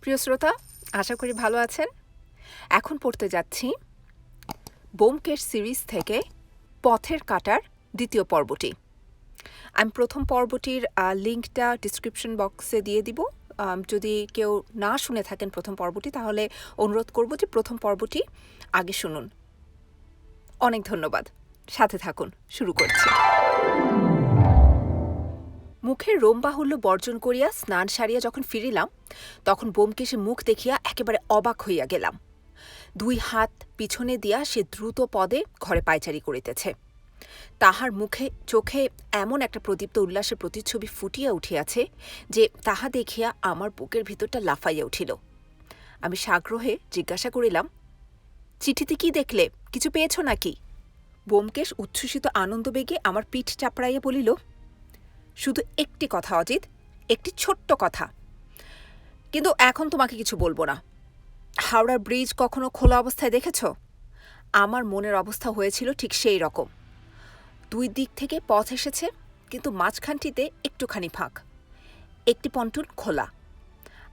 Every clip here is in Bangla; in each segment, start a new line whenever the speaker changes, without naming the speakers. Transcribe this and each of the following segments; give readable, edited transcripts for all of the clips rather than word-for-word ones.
প্রিয় শ্রোতা, আশা করি ভালো আছেন। এখন পড়তে যাচ্ছি ব্যোমকেশ সিরিজ থেকে পথের কাঁটার দ্বিতীয় পর্বটি। আমি প্রথম পর্বটির লিঙ্কটা ডিসক্রিপশন বক্সে দিয়ে দিব। যদি কেউ না শুনে থাকেন প্রথম পর্বটি, তাহলে অনুরোধ করব যে প্রথম পর্বটি আগে শুনুন। অনেক ধন্যবাদ, সাথে থাকুন। শুরু করছি। মুখের রোমবাহুল্য বর্জন করিয়া স্নান সারিয়া যখন ফিরিলাম, তখন ব্যোমকেশে মুখ দেখিয়া একেবারে অবাক হইয়া গেলাম। 2 হাত পিছনে দিয়া সে দ্রুত পদে ঘরে পায়চারি করিতেছে। তাহার মুখে চোখে এমন একটা প্রদীপ্ত উল্লাসের প্রতিচ্ছবি ফুটিয়া উঠিয়াছে যে তাহা দেখিয়া আমার বুকের ভিতরটা লাফাইয়া উঠিল। আমি সাগ্রহে জিজ্ঞাসা করিলাম, চিঠিতে কি দেখলে? কিছু পেয়েছ নাকি? ব্যোমকেশ উচ্ছ্বসিত আনন্দবেগে আমার পিঠ চাপড়াইয়া বলিল, শুধু একটি কথা অজিত, একটি ছোট্ট কথা, কিন্তু এখন তোমাকে কিছু বলবো না। হাওড়ার ব্রিজ কখনো খোলা অবস্থায় দেখেছ? আমার মনের অবস্থা হয়েছিল ঠিক সেই রকম। 2 দিক থেকে পথ এসেছে, কিন্তু মাঝখানটিতে একটুখানি ফাঁক। একটি পন্টুন খোলা,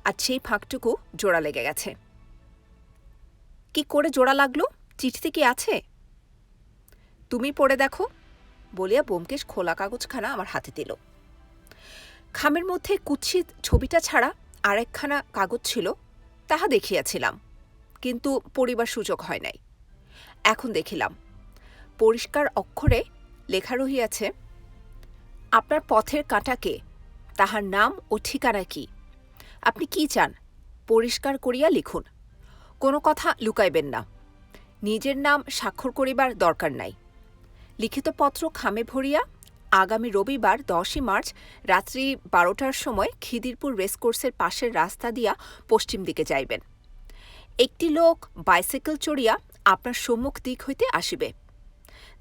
আর সেই ফাঁকটুকু জোড়া লেগে গেছে। কি করে জোড়া লাগলো? চিঠিতে কি আছে? তুমি পড়ে দেখো, বলিয়া ব্যোমকেশ খোলা কাগজখানা আমার হাতে দিল। খামের মধ্যে কুৎসিত ছবিটা ছাড়া আরেকখানা কাগজ ছিল, তাহা দেখিয়াছিলাম, কিন্তু পড়িবার সুযোগ হয় নাই। এখন দেখিলাম, পরিষ্কার অক্ষরে লেখা রহিয়াছে, আপনার পথের কাঁটাকে, তাহার নাম ও ঠিকানা কি, আপনি কি চান, পরিষ্কার করিয়া লিখুন। কোনো কথা লুকাইবেন না। নিজের নাম স্বাক্ষর করিবার দরকার নাই। লিখিত পত্র খামে ভরিয়া আগামী রবিবার 10ই মার্চ রাত্রি 12টার সময় খিদিরপুর রেসকোর্সের পাশের রাস্তা দিয়া পশ্চিম দিকে যাইবেন। একটি লোক বাইসাইকেল চড়িয়া আপনার সম্মুখ দিক হইতে আসিবে।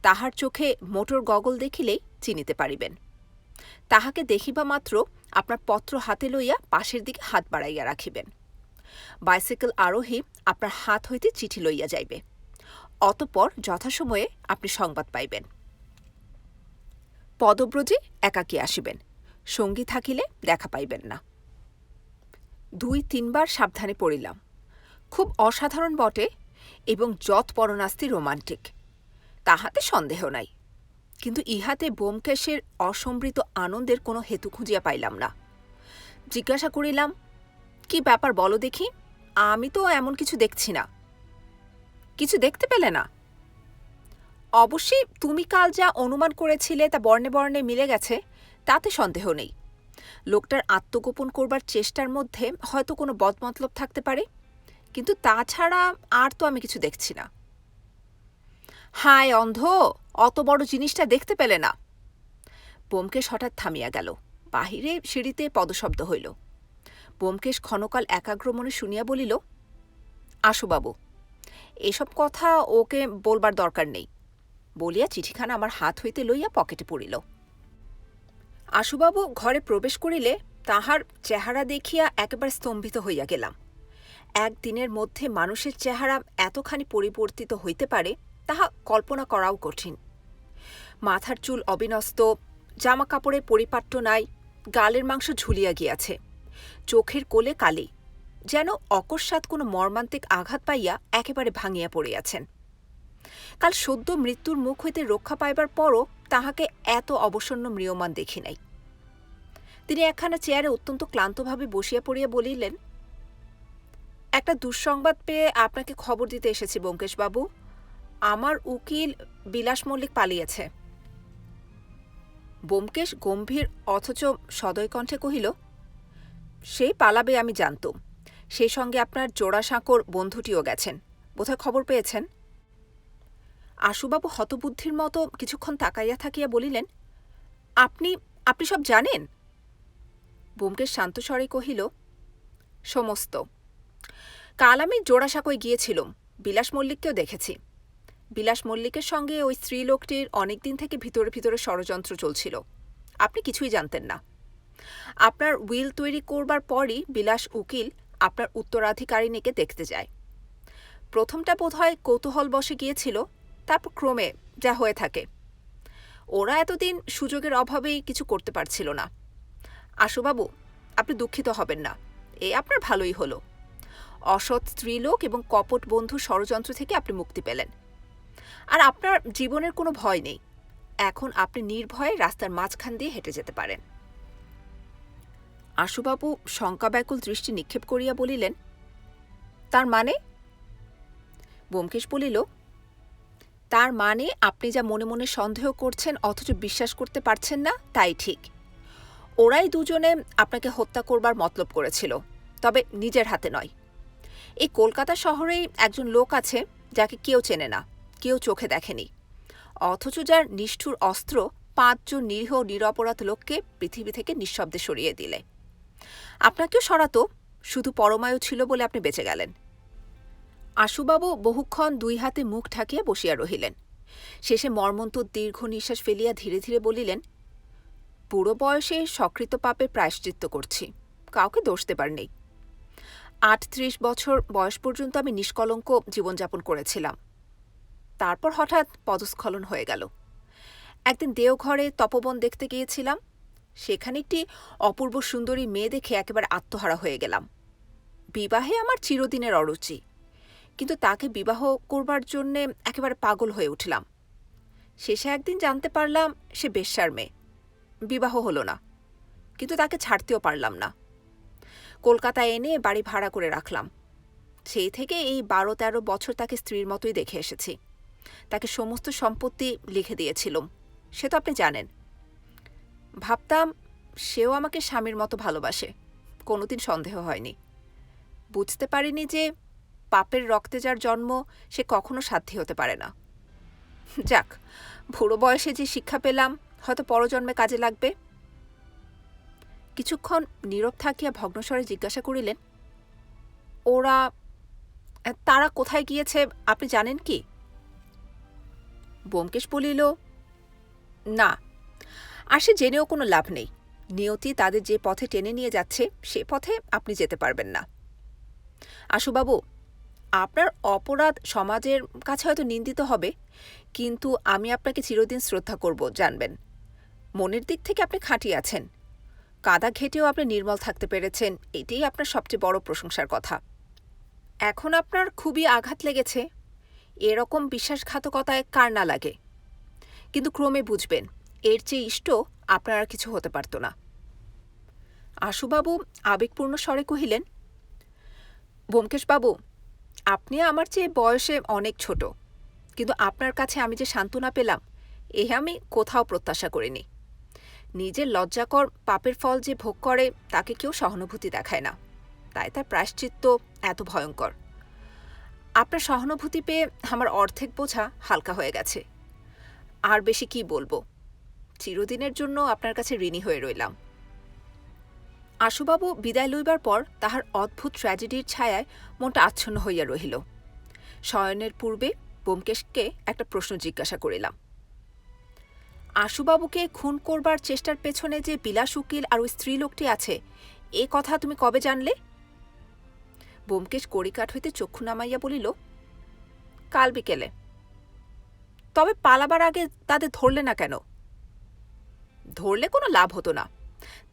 তাহার চোখে মোটর গগল দেখিলেই চিনিতে পারিবেন। তাহাকে দেখিবা মাত্র আপনার পত্র হাতে লইয়া পাশের দিকে হাত বাড়াইয়া রাখিবেন। বাইসাইকেল আরোহী আপনার হাত হইতে চিঠি লইয়া যাইবে। অতঃপর যথাসময়ে আপনি সংবাদ পাইবেন। পদব্রজে একাকী আসিবেন, সঙ্গী থাকিলে দেখা পাইবেন না। 2-3 বার সাবধানে পড়িলাম। খুব অসাধারণ বটে, এবং যৎপরণাস্তি রোমান্টিক, তাহাতে সন্দেহ নাই, কিন্তু ইহাতে ব্যোমকেশের অসম্বৃত আনন্দের কোনো হেতু খুঁজিয়া পাইলাম না। জিজ্ঞাসা করিলাম, কি ব্যাপার বলো দেখি, আমি তো এমন কিছু দেখছি না। কিছু দেখতে পেলে না? অবশ্যই তুমি কাল যা অনুমান করেছিলে তা বর্ণে বর্ণে মিলে গেছে, তাতে সন্দেহ নেই। লোকটার আত্মগোপন করবার চেষ্টার মধ্যে হয়তো কোনো বদমতলব থাকতে পারে, কিন্তু তাছাড়া আর তো আমি কিছু দেখছি না। হায় অন্ধ, অত বড় জিনিসটা দেখতে পেলে না? ব্যোমকেশ হঠাৎ থামিয়া গেল। বাহিরে সিঁড়িতে পদশব্দ হইল। ব্যোমকেশ ক্ষণকাল একাগ্র মনে শুনিয়া বলিল, আসো বাবু, এসব কথা ওকে বলবার দরকার নেই, বলিয়া চিঠিখানা আমার হাত হইতে লইয়া পকেটে পড়িল। আশুবাবু ঘরে প্রবেশ করিলে তাহার চেহারা দেখিয়া একেবারে স্তম্ভিত হইয়া গেলাম। একদিনের মধ্যে মানুষের চেহারা এতখানি পরিবর্তিত হইতে পারে, তাহা কল্পনা করাও কঠিন। মাথার চুল অবিন্যস্ত, জামা কাপড়ের পরিপাট্য নাই, গালের মাংস ঝুলিয়া গিয়াছে, চোখের কোলে কালি, যেন অকস্মাৎ কোনো মর্মান্তিক আঘাত পাইয়া একেবারে ভাঙিয়া পড়িয়াছেন। কাল সদ্য মৃত্যুর মুখ হইতে রক্ষা পাইবার পরও তাহাকে এত অবসন্ন ম্রিয়মান দেখি নাই। তিনি একখানা চেয়ারে অত্যন্ত ক্লান্তভাবে বসিয়া পড়িয়া বলিলেন, একটা দুঃসংবাদ পেয়ে আপনাকে খবর দিতে এসেছি ব্যোমকেশবাবু। আমার উকিল বিলাস মল্লিক পালিয়েছে। ব্যোমকেশ গম্ভীর অথচ সদয় কণ্ঠে কহিল, সেই পালাবে আমি জানতুম। সেই সঙ্গে আপনার জোড়াসাঁকোর বন্ধুটিও গেছেন, বোধহয় খবর পেয়েছেন। আশুবাবু হতবুদ্ধির মতো কিছুক্ষণ তাকাইয়া থাকিয়া বলিলেন, আপনি আপনি সব জানেন? ব্যোমকেশ শান্তস্বরে কহিল, সমস্ত। কাল আমি জোড়াসাঁকোয় গিয়েছিলুম, বিলাস মল্লিককেও দেখেছি। বিলাস মল্লিকের সঙ্গে ওই স্ত্রীলোকটির অনেকদিন থেকে ভিতরে ভিতরে ষড়যন্ত্র চলছিল, আপনি কিছুই জানতেন না। আপনার উইল তৈরি করবার পরই বিলাস উকিল আপনার উত্তরাধিকারিণীকে দেখতে যায়। প্রথমটা বোধহয় কৌতূহল বশে গিয়েছিল, তারপর ক্রমে যা হয়ে থাকে। ওরা এতদিন সুযোগের অভাবেই কিছু করতে পারছিল না। আশুবাবু, আপনি দুঃখিত হবেন না, এ আপনার ভালোই হলো। অসৎ স্ত্রীলোক এবং কপট বন্ধু ষড়যন্ত্র থেকে আপনি মুক্তি পেলেন। আর আপনার জীবনের কোনো ভয় নেই। এখন আপনি নির্ভয়ে রাস্তার মাঝখান দিয়ে হেঁটে যেতে পারেন। আশুবাবু শঙ্কাব্যাকুল দৃষ্টি নিক্ষেপ করিয়া বলিলেন, তার মানে? ব্যোমকেশ বলিল, তার মানে আপনি যা মনে মনে সন্দেহ করছেন অথচ বিশ্বাস করতে পারছেন না, তাই ঠিক। ওরাই দুজনে আপনাকে হত্যা করবার মতলব করেছিল, তবে নিজের হাতে নয়। এই কলকাতা শহরেই একজন লোক আছে যাকে কেউ চেনে না, কেউ চোখে দেখেনি, অথচ যার নিষ্ঠুর অস্ত্র 5 জন নিরীহ নিরপরাধ লোককে পৃথিবী থেকে নিঃশব্দে সরিয়ে দিলে। আপনাকেও সরাতো, শুধু পরমায়ু ছিল বলে আপনি বেঁচে গেলেন। আশুবাবু বহুক্ষণ 2 হাতে মুখ ঢাকিয়া বসিয়া রহিলেন। শেষে মর্মন্তুদ দীর্ঘ নিঃশ্বাস ফেলিয়া ধীরে ধীরে বলিলেন, বুড়ো বয়সে সকৃত পাপের প্রায়শ্চিত্ত করছি, কাউকে দোষ দেবার নেই। 38 বছর বয়স পর্যন্ত আমি নিষ্কলঙ্ক জীবনযাপন করেছিলাম। তারপর হঠাৎ পদস্খলন হয়ে গেল। একদিন দেওঘরে তপবন দেখতে গিয়েছিলাম। সেখানে একটি অপূর্ব সুন্দরী মেয়ে দেখে একেবারে আত্মহারা হয়ে গেলাম। বিবাহে আমার চিরদিনের অরুচি, কিন্তু তাকে বিবাহ করবার জন্যে একেবারে পাগল হয়ে উঠলাম। শেষে একদিন জানতে পারলাম সে বেশ্যার মেয়ে। বিবাহ হলো না, কিন্তু তাকে ছাড়তেও পারলাম না। কলকাতায় এনে বাড়ি ভাড়া করে রাখলাম। সেই থেকে এই 12-13 বছর তাকে স্ত্রীর মতোই দেখে এসেছি। তাকে সমস্ত সম্পত্তি লিখে দিয়েছিলাম, সে তো আপনি জানেন। ভাবতাম সেও আমাকে স্বামীর মতো ভালোবাসে, কোনোদিন সন্দেহ হয়নি। বুঝতে পারিনি যে পাপের রক্তে যার জন্ম সে কখনো সাধ্যী হতে পারে না। যাক, বুড়ো বয়সে যে শিক্ষা পেলাম হয়তো পরজন্মে কাজে লাগবে। কিছুক্ষণ নীরব থাকিয়া ভগ্নস্বরে জিজ্ঞাসা করিলেন, তারা কোথায় গিয়েছে আপনি জানেন কি? ব্যোমকেশ বলিল, না, আর সে জেনেও কোনো লাভ নেই। নিয়তি তাদের যে পথে টেনে নিয়ে যাচ্ছে সে পথে আপনি যেতে পারবেন না। আশুবাবু, আপনার অপরাধ সমাজের কাছে হয়তো নিন্দিত হবে, কিন্তু আমি আপনাকে চিরদিন শ্রদ্ধা করব, জানবেন। মনের দিক থেকে আপনি খাঁটি আছেন। কাদা ঘেঁটেও আপনি নির্মল থাকতে পেরেছেন, এটাই আপনার সবচেয়ে বড় প্রশংসার কথা। এখন আপনার খুবই আঘাত লেগেছে। এরকম বিশ্বাসঘাতকতায় কার না লাগে, কিন্তু ক্রমে বুঝবেন এর চেয়ে ইষ্ট আপনার আর কিছু হতে পারত না। আশুবাবু আবেগপূর্ণ স্বরে কহিলেন, ব্যোমকেশবাবু, আপনি আমার চেয়ে বয়সে অনেক ছোট, কিন্তু আপনার কাছে আমি যে সান্ত্বনা পেলাম এ আমি কোথাও প্রত্যাশা করিনি। নিজের লজ্জাকর পাপের ফল যে ভোগ করে তাকে কেউ সহানুভূতি দেখায় না, তাই তার প্রায়শ্চিত্ত এত ভয়ঙ্কর। আপনার সহানুভূতি পেয়ে আমার অর্ধেক বোঝা হালকা হয়ে গেছে। আর বেশি কি বলবো, চিরদিনের জন্য আপনার কাছে ঋণী হয়ে রইলাম। আশুবাবু বিদায় লইবার পর তাহার অদ্ভুত ট্র্যাজেডির ছায়ায় মনটা আচ্ছন্ন হইয়া রহিল। শয়নের পূর্বে ব্যোমকেশকে একটা প্রশ্ন জিজ্ঞাসা করিলাম, আশুবাবুকে খুন করবার চেষ্টার পেছনে যে বিলাস উকিল আর ওই স্ত্রীলোকটি আছে, এ কথা তুমি কবে জানলে? ব্যোমকেশ কড়িকাঠ হইতে চক্ষু নামাইয়া বলিল, কাল বিকেলে। তবে পালাবার আগে তাদের ধরলে না কেন? ধরলে কোনো লাভ হতো না,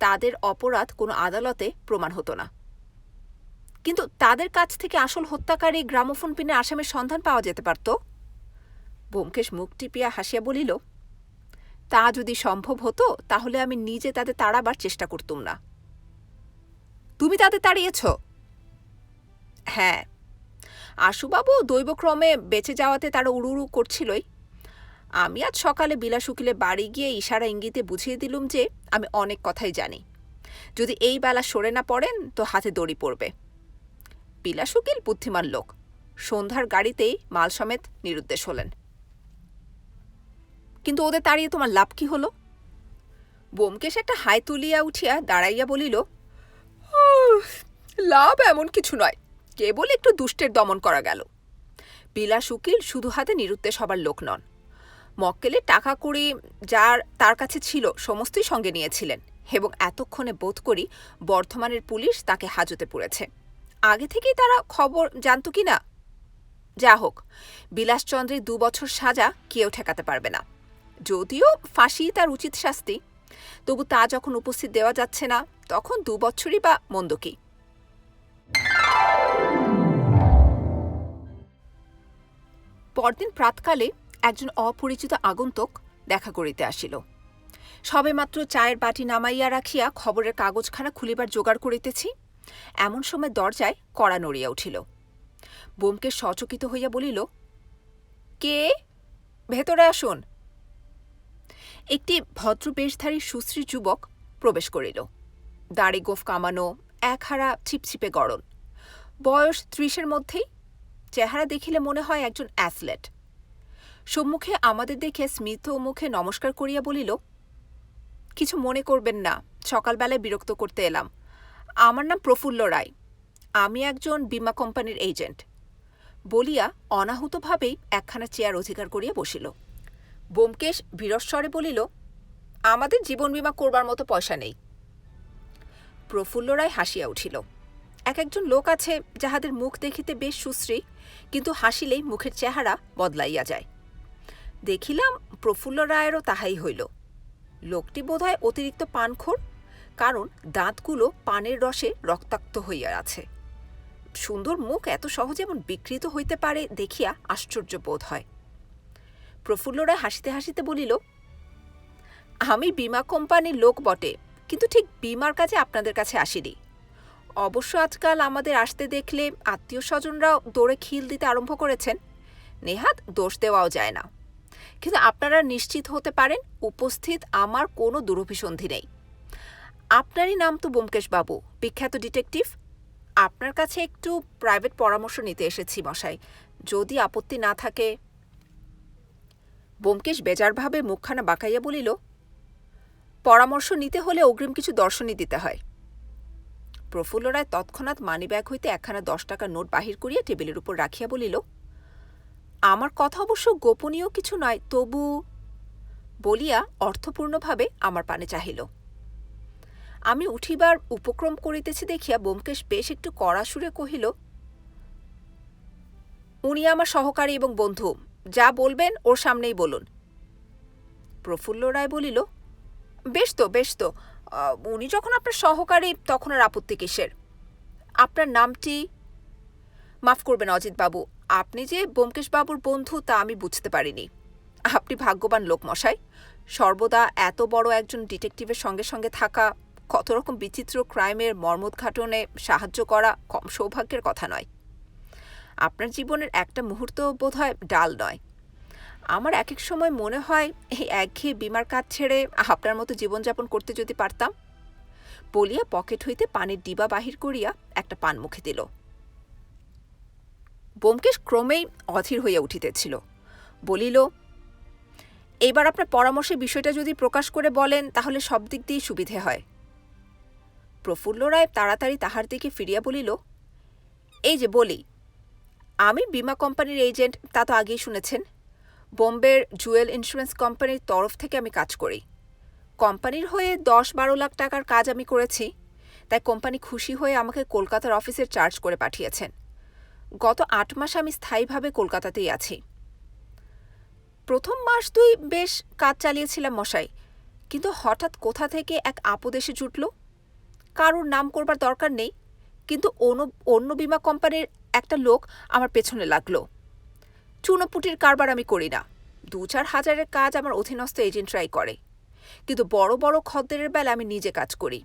তাদের অপরাধ কোনো আদালতে প্রমাণ হতো না। কিন্তু তাদের কাছ থেকে আসল হত্যাকারী গ্রামোফোন পিনের আসামির সন্ধান পাওয়া যেতে পারত। ব্যোমকেশ মুখ টিপিয়া হাসিয়া বলিল, তা যদি সম্ভব হতো তাহলে আমি নিজে তাদের তাড়াবার চেষ্টা করতুম না। তুমি তাদের তাড়িয়েছ? হ্যাঁ, আশুবাবু দৈবক্রমে বেঁচে যাওয়াতে তারা উড়ুড়ু করছিলই। আমি আজ সকালে বিলাস উকিলে বাড়ি গিয়ে ইশারা ইঙ্গিতে বুঝিয়ে দিলুম যে আমি অনেক কথাই জানি। যদি এই বেলা সরে না পড়েন তো হাতে দড়ি পড়বে। বিলাস উকিল বুদ্ধিমান লোক, সন্ধ্যার গাড়িতেই মাল সমেত নিরুদ্দেশ হলেন। কিন্তু ওদের তাড়িয়ে তোমার লাভ কি হলো? ব্যোমকেশ একটা হাই তুলিয়া উঠিয়া দাঁড়াইয়া বলিল, লাভ এমন কিছু নয়, কেবল একটু দুষ্টের দমন করা গেল। বিলাস উকিল শুধু হাতে নিরুদ্দেশ হবার লোক নন। মক্কেলে টাকা কড়ি যার তার কাছে ছিল সমস্তই সঙ্গে নিয়েছিলেন, এবং এতক্ষণে বোধ করি বর্ধমানের পুলিশ তাকে হাজতে পুরেছে। আগে থেকেই তারা খবর জানত কি না? যা হোক, বিলাসচন্দ্রের 2 বছর সাজা কেউ ঠেকাতে পারবে না। যদিও ফাঁসি তার উচিত শাস্তি, তবু তা যখন উপস্থিত দেওয়া যাচ্ছে না তখন 2 বছরই বা মন্দ কি। পরদিন প্রাতকালে একজন অপরিচিত আগন্তুক দেখা করিতে আসিল। সবেমাত্র চায়ের বাটি নামাইয়া রাখিয়া খবরের কাগজখানা খুলিবার জোগাড় করিতেছি, এমন সময় দরজায় কড়া নড়িয়া উঠিল। ব্যোমকেশ সচকিত হইয়া বলিল, কে? ভেতরে আসুন। একটি ভদ্রবেশধারী সুশ্রী যুবক প্রবেশ করিল। দাড়ি গোঁফ কামানো, একহারা ছিপছিপে গড়ন, বয়স ৩০-এর মধ্যেই। চেহারা দেখিলে মনে হয় একজন অ্যাথলেট। সম্মুখে আমাদের দেখে স্মিত মুখে নমস্কার করিয়া বলিল, কিছু মনে করবেন না, সকালবেলায় বিরক্ত করতে এলাম। আমার নাম প্রফুল্ল রায়, আমি একজন বীমা কোম্পানির এজেন্ট বলিয়া অনাহুতভাবেই একখানা চেয়ার অধিকার করিয়া বসিল। ব্যোমকেশ বিরস্বরে বলিল, আমাদের জীবন বীমা করবার মতো পয়সা নেই। প্রফুল্ল রায় হাসিয়া উঠিল। একজন লোক আছে যাহাদের মুখ দেখিতে বেশ সুশ্রী, কিন্তু হাসিলেই মুখের চেহারা বদলাইয়া যায়। দেখিলাম প্রফুল্ল রায়েরও তাহাই হইল। লোকটি বোধহয় অতিরিক্ত পানখোর, কারণ দাঁতগুলো পানের রসে রক্তাক্ত হইয়া আছে। সুন্দর মুখ এত সহজে এমন বিকৃত হইতে পারে দেখিয়া আশ্চর্য বোধ হয়। প্রফুল্ল রায় হাসিতে হাসিতে বলিল, আমি বীমা কোম্পানির লোক বটে, কিন্তু ঠিক বীমার কাজে আপনাদের কাছে আসিনি। অবশ্য আজকাল আমাদের আসতে দেখলে আত্মীয় স্বজনরাও দৌড়ে খিল দিতে আরম্ভ করেছেন। নেহাত দোষ দেওয়াও যায় না, কিন্তু আপনারা নিশ্চিত হতে পারেন উপস্থিত আমার কোনো দুরভিসন্ধি নেই। আপনারই নাম তো ব্যোমকেশবাবু, বিখ্যাত ডিটেকটিভ। আপনার কাছে একটু প্রাইভেট পরামর্শ নিতে এসেছি মশাই, যদি আপত্তি না থাকে। ব্যোমকেশ বেজারভাবে মুখখানা বাঁকাইয়া বলিল, পরামর্শ নিতে হলে অগ্রিম কিছু দর্শনী দিতে হয়। প্রফুল্ল রায় তৎক্ষণাৎ মানিব্যাগ হইতে একখানা 10 টাকার নোট বাহির করিয়া টেবিলের উপর রাখিয়া বলিল, আমার কথা অবশ্য গোপনীয় কিছু নয়, তবু বলিয়া অর্থপূর্ণভাবে আমার পানে চাহিল। আমি উঠিবার উপক্রম করিতেছি দেখিয়া ব্যোমকেশ বেশ একটু কড়া সুরে কহিল, উনি আমার সহকারী এবং বন্ধু, যা বলবেন ওর সামনেই বলুন। প্রফুল্ল রায় বলিল, বেশ তো বেশ তো, উনি যখন আপনার সহকারী তখন আর আপত্তি কিসের? আপনার নামটি? মাফ করবেন অজিতবাবু, আপনি যে ব্যোমকেশবাবুর বন্ধু তা আমি বুঝতে পারিনি। আপনি ভাগ্যবান লোক মশাই, সর্বদা এত বড় একজন ডিটেকটিভের সঙ্গে সঙ্গে থাকা, কত রকম বিচিত্র ক্রাইমের মর্মোদ্ঘাটনে সাহায্য করা কম সৌভাগ্যের কথা নয়। আপনার জীবনের একটা মুহূর্ত বোধহয় ডাল নয়। আমার এক এক সময় মনে হয় এই একঘেয়ে বীমার কাজ ছেড়ে আপনার মতো জীবনযাপন করতে যদি পারতাম। বলিয়া পকেট হইতে পানের ডিবা বাহির করিয়া একটা পান মুখে দিল। ব্যোমকেশ ক্রমেই অধীর হইয়া উঠিতেছিল। বলিল, এইবার আপনার পরামর্শের বিষয়টা যদি প্রকাশ করে বলেন তাহলে সব দিক দিয়েই সুবিধে হয়। প্রফুল্ল রায় তাড়াতাড়ি তাহার দিকে ফিরিয়া বলিল, এই যে বলি, আমি বীমা কোম্পানির এজেন্ট, তা তো আগেই শুনেছেন। বোম্বের জুয়েল ইন্স্যুরেন্স কোম্পানির তরফ থেকে আমি কাজ করি। কোম্পানির হয়ে 10-12 লাখ টাকার কাজ আমি করেছি, তাই কোম্পানি খুশি হয়ে আমাকে কলকাতার অফিসের চার্জ করে পাঠিয়েছেন। গত 8 মাস আমি স্থায়ীভাবে কলকাতাতেই আছি। প্রথম মাস 2 বেশ কাজ চালিয়েছিলাম মশাই, কিন্তু হঠাৎ কোথা থেকে এক আপদ এসে জুটল। কারোর নাম করবার দরকার নেই, কিন্তু অন্য বীমা কোম্পানির একটা লোক আমার পেছনে লাগলো। চুনোপুটির কারবার আমি করি না, 2-4 হাজারের কাজ আমার অধীনস্থ এজেন্টরাই করে, কিন্তু বড় বড় খদ্দেরের বেলা আমি নিজে কাজ করি।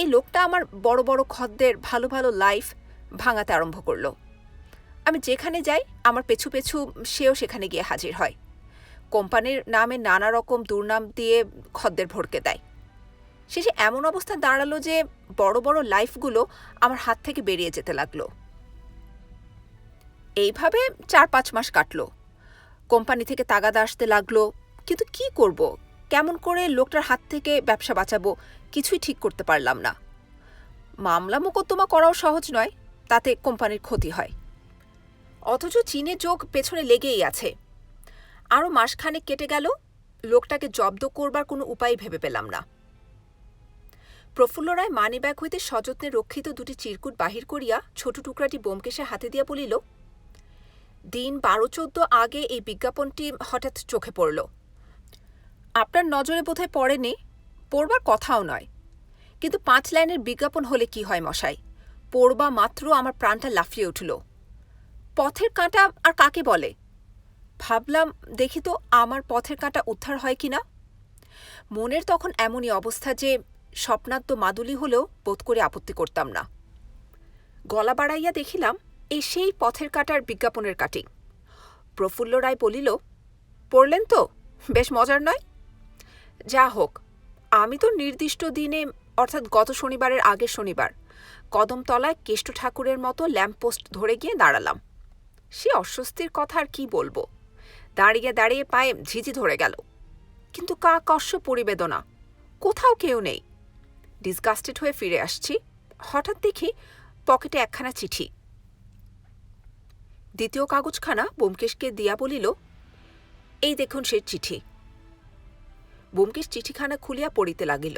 এই লোকটা আমার বড় বড় খদ্দের ভালো ভালো লাইফ ভাঙাতে আরম্ভ করল। আমি যেখানে যাই আমার পেছু পেছু সেও সেখানে গিয়ে হাজির হয়। কোম্পানির নামে নানা রকম দুর্নাম দিয়ে খদ্দের ভড়কে দেয়। শেষে এমন অবস্থা দাঁড়ালো যে বড় বড় লাইফগুলো আমার হাত থেকে বেরিয়ে যেতে লাগলো। এইভাবে 4-5 মাস কাটল। কোম্পানি থেকে তাগাদা আসতে লাগলো, কিন্তু কি করব, কেমন করে লোকটার হাত থেকে ব্যবসা বাঁচাবো কিছুই ঠিক করতে পারলাম না। মামলা মোকদ্দমা করাও সহজ নয়, তাতে কোম্পানির ক্ষতি হয়। অথচ চীনে যোগ পেছনে লেগেই আছে। আরও মাসখানেক কেটে গেল, লোকটাকে জব্দ করবার কোনো উপায় ভেবে পেলাম না। প্রফুল্ল রায় মানিব্যাগ হইতে সযত্নে রক্ষিত 2টি চিরকুট বাহির করিয়া ছোট টুকরাটি ব্যোমকেশের হাতে দিয়া বলিল, দিন 12-14 আগে এই বিজ্ঞাপনটি হঠাৎ চোখে পড়ল। আপনার নজরে বোধহয় পড়েনি, পড়বার কথাও নয়, কিন্তু 5 লাইনের বিজ্ঞাপন হলে কি হয় মশাই, পড়বা মাত্র আমার প্রাণটা লাফিয়ে উঠল। পথের কাঁটা আর কাকে বলে, ভাবলাম দেখি তো আমার পথের কাঁটা উদ্ধার হয় কিনা। মনের তখন এমনই অবস্থা যে স্বপ্নাদ্য মাদুলি হলেও বোধ করে আপত্তি করতাম না। গলা বাড়াইয়া দেখিলাম এই সেই পথের কাঁটার বিজ্ঞাপনের কাটিং। প্রফুল্ল রায় বলিল, পড়লেন তো? বেশ মজার নয়? যা হোক, আমি তো নির্দিষ্ট দিনে অর্থাৎ গত শনিবারের আগের শনিবার কদমতলায় কেষ্ট ঠাকুরের মতো ল্যাম্পপোস্ট ধরে গিয়ে দাঁড়ালাম। সে অস্বস্তির কথা আর কি বলবো। দাঁড়িয়ে দাঁড়িয়ে পায়ে ঝিঝি ধরে গেল। কিন্তু কাকস্য পরিবেদনা, কোথাও কেউ নেই। ডিসগাস্টেড হয়ে ফিরে আসছি, হঠাৎ দেখি পকেটে একখানা চিঠি। দ্বিতীয় কাগজখানা ব্যোমকেশকে দিয়া বলিল, এই দেখুন সে চিঠি। ব্যোমকেশ চিঠিখানা খুলিয়া পড়িতে লাগিল।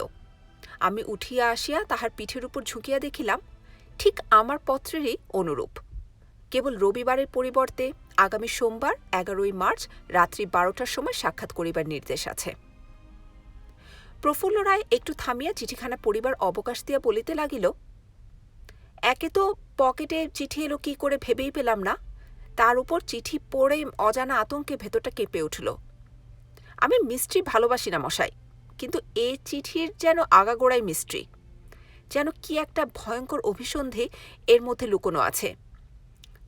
আমি উঠিয়া আসিয়া তাহার পিঠের উপর ঝুঁকিয়া দেখিলাম ঠিক আমার পত্রেরই অনুরূপ। কেবল রবিবারের পরিবর্তে আগামী সোমবার 11ই মার্চ রাত্রি 12টার সময় সাক্ষাৎ করিবার নির্দেশ আছে। প্রফুল্ল রায় একটু থামিয়া চিঠিখানা পড়িবার অবকাশ দিয়া বলিতে লাগিল, একে তো পকেটে চিঠি এলো কি করে ভেবেই পেলাম না, তার উপর চিঠি পড়ে অজানা আতঙ্কে ভেতরটা কেঁপে উঠল। আমি মিস্ট্রি ভালোবাসি না মশাই, কিন্তু এ চিঠির যেন আগাগোড়াই মিস্ট্রি, যেন কি একটা ভয়ঙ্কর অভিসন্ধি এর মধ্যে লুকোনো আছে।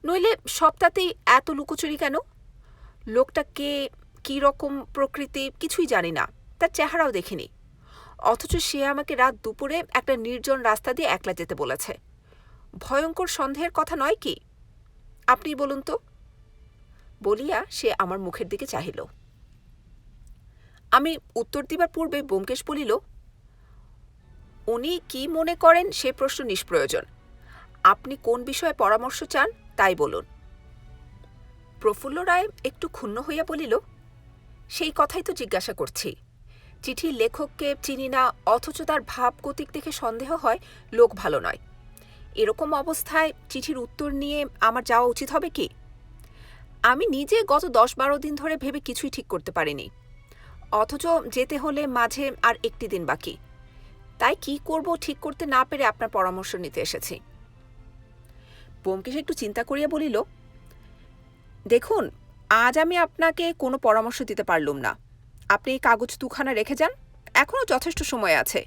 নইলে সপ্তাহতেই এত লুকোচুরি কেন? লোকটা কে, কি রকম প্রকৃতি কিছুই জানি না, তার চেহারাও দেখিনি, অথচ সে আমাকে রাত দুপুরে একটা নির্জন রাস্তা দিয়ে একলা যেতে বলেছে। ভয়ঙ্কর সন্দেহের কথা নয় কি? আপনি বলুন তো। বলিয়া সে আমার মুখের দিকে চাহিল। আমি উত্তর দিবার পূর্বে ব্যোমকেশ বলিল, উনি কি মনে করেন সে প্রশ্ন নিষ্প্রয়োজন। আপনি কোন বিষয়ে পরামর্শ চান তাই বলুন। প্রফুল্ল রায় একটু ক্ষুণ্ণ হইয়া বলিল, সেই কথাই তো জিজ্ঞাসা করছি। চিঠির লেখককে চিনি না, অথচ তার ভাবগতিক দেখে সন্দেহ হয় লোক ভালো নয়। এরকম অবস্থায় চিঠির উত্তর নিয়ে আমার যাওয়া উচিত হবে কি? আমি নিজে গত 10-12 দিন ধরে ভেবে কিছুই ঠিক করতে পারিনি, অথচ যেতে হলে মাঝে আর একটি দিন বাকি। তাই কি করব ঠিক করতে না পেরে আপনার পরামর্শ নিতে এসেছি। ব্যোমকেশ একটু চিন্তা করিয়া বলিল, দেখুন, আজ আমি আপনাকে কোনো পরামর্শ দিতে পারলুম না। আপনি এই কাগজ দুখানা রেখে যান, এখনও যথেষ্ট সময় আছে।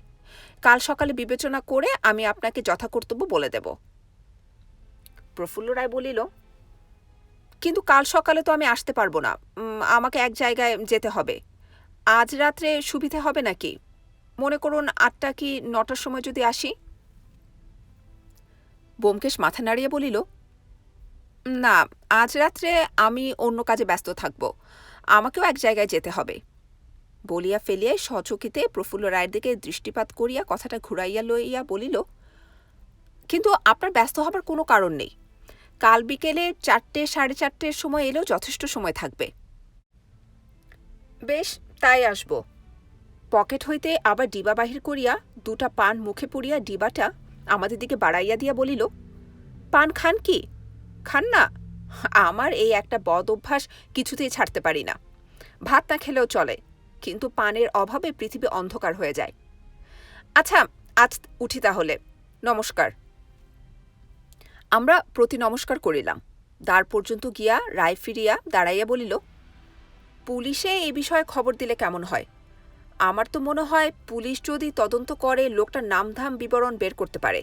কাল সকালে বিবেচনা করে আমি আপনাকে যথাকর্তব্য বলে দেব। প্রফুল্ল রায় বলিল, কিন্তু কাল সকালে তো আমি আসতে পারবো না, আমাকে এক জায়গায় যেতে হবে। আজ রাত্রে সুবিধে হবে নাকি? মনে করুন 8টা কি 9টার সময় যদি আসি। ব্যোমকেশ মাথা নাড়িয়ে বলিল, না, আজ রাত্রে আমি অন্য কাজে ব্যস্ত থাকব, আমাকেও এক জায়গায় যেতে হবে। বলিয়া ফেলিয়া সচকিতে প্রফুল্ল রায়ের দিকে দৃষ্টিপাত করিয়া কথাটা ঘুরাইয়া লইয়া বলিল, কিন্তু আপনার ব্যস্ত হবার কোনো কারণ নেই। কাল বিকেলে 4টে 4:30-এর সময় এলেও যথেষ্ট সময় থাকবে। বেশ, তাই আসব। পকেট হইতে আবার ডিবা বাহির করিয়া 2টা পান মুখে পুড়িয়া ডিবাটা আমাদের দিকে বাড়াইয়া দিয়া বলিল, পান খান কি? খান না? আমার এই একটা বদ অভ্যাস কিছুতেই ছাড়তে পারি না। ভাত না খেলেও চলে, কিন্তু পানের অভাবে পৃথিবী অন্ধকার হয়ে যায়। আচ্ছা, আজ উঠি তাহলে। নমস্কার। আমরা প্রতি নমস্কার করিলাম। দ্বার পর্যন্ত গিয়া রায় ফিরিয়া দাঁড়াইয়া বলিল, পুলিশে এই বিষয়ে খবর দিলে কেমন হয়? আমার তো মনে হয় পুলিশ যদি তদন্ত করে লোকটার নামধাম বিবরণ বের করতে পারে।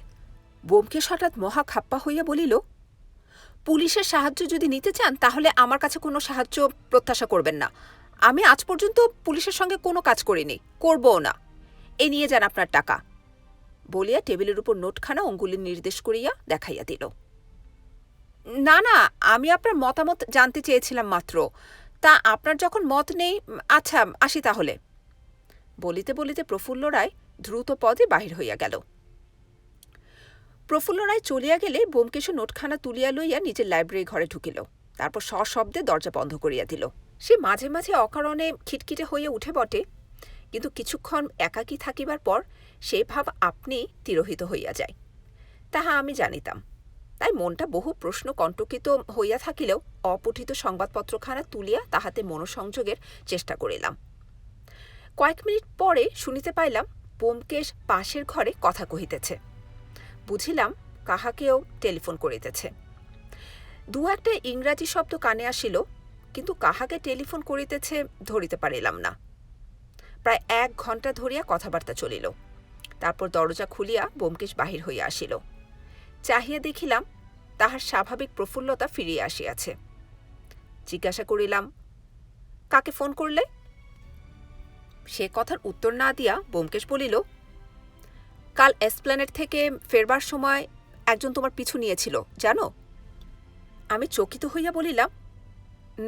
ব্যোমকেশ হঠাৎ মহা খাপ্পা হইয়া বলিল, পুলিশের সাহায্য যদি নিতে চান তাহলে আমার কাছে কোনো সাহায্য প্রত্যাশা করবেন না। আমি আজ পর্যন্ত পুলিশের সঙ্গে কোনো কাজ করিনি, করবও না। এ নিয়ে যান আপনার টাকা। বলিয়া টেবিলের উপর নোটখানা অঙ্গুলির নির্দেশ করিয়া দেখাইয়া দিল। না না, আমি আপনার মতামত জানতে চেয়েছিলাম মাত্র। তা আপনার যখন মত নেই, আচ্ছা আসি তাহলে। বলিতে বলিতে প্রফুল্ল রায় দ্রুত পদে বাহির হইয়া গেল। প্রফুল্ল রায় চলিয়া গেলে ব্যোমকেশ নোটখানা তুলিয়া লইয়া নিজের লাইব্রেরি ঘরে ঢুকিল। তারপর সশব্দে দরজা বন্ধ করিয়া দিল। সে মাঝে মাঝে অকারণে খিটখিটে হইয়া উঠে বটে, কিন্তু কিছুক্ষণ একাকী থাকিবার পর সে ভাব আপনি তিরোহিত হইয়া যায়। তাহা আমি জানিতাম। তাই মনটা বহু প্রশ্ন কণ্টকিত হইয়া থাকিলেও অপঠিত সংবাদপত্রখানা তুলিয়া তাহাতে মনোসংযোগের চেষ্টা করিলাম। কয়েক মিনিট পরে শুনিতে পাইলাম ব্যোমকেশ পাশের ঘরে কথা কহিতেছে। বুঝিলাম কাহাকেও টেলিফোন করিতেছে। 2-1টা ইংরাজি শব্দ কানে আসিল, কিন্তু কাহাকে টেলিফোন করিতেছে ধরিতে পারিলাম না। প্রায় 1 ঘণ্টা ধরিয়া কথাবার্তা চলিল। তারপর দরজা খুলিয়া ব্যোমকেশ বাহির হইয়া আসিল। চাহিয়া দেখিলাম তাহার স্বাভাবিক প্রফুল্লতা ফিরিয়া আসিয়াছে। জিজ্ঞাসা করিলাম, কাকে ফোন করলে? সে কথার উত্তর না দিয়া ব্যোমকেশ বলিল, কাল এসপ্ল্যানেড থেকে ফেরবার সময় একজন তোমার পিছু নিয়েছিল, জানো? আমি চকিত হইয়া বলিলাম,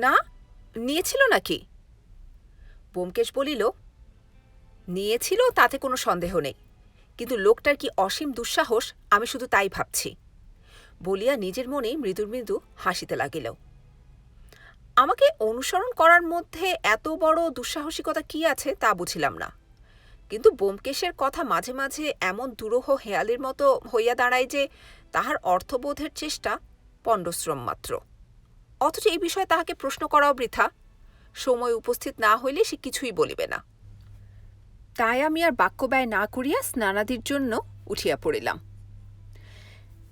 না, নিয়েছিল নাকি? ব্যোমকেশ বলিল, নিয়েছিল তাতে কোনো সন্দেহ নেই, কিন্তু লোকটার কি অসীম দুঃসাহস আমি শুধু তাই ভাবছি, বলিয়া নিজের মনেই মৃদু মৃদু হাসিতে লাগিল। আমাকে অনুসরণ করার মধ্যে এত বড় দুঃসাহসিকতা কি আছে তা বুঝিলাম না, কিন্তু ব্যোমকেশের কথা মাঝে মাঝে এমন দুরূহ হেয়ালির মতো হইয়া দাঁড়ায় যে তাহার অর্থবোধের চেষ্টা পণ্ডশ্রম মাত্র। অথচ এই বিষয়ে তাহাকে প্রশ্ন করাও বৃথা, সময় উপস্থিত না হইলে সে কিছুই বলিবে না। তাই আমি আর বাক্য ব্যয় না করিয়া স্নানাদির জন্য উঠিয়া পড়িলাম।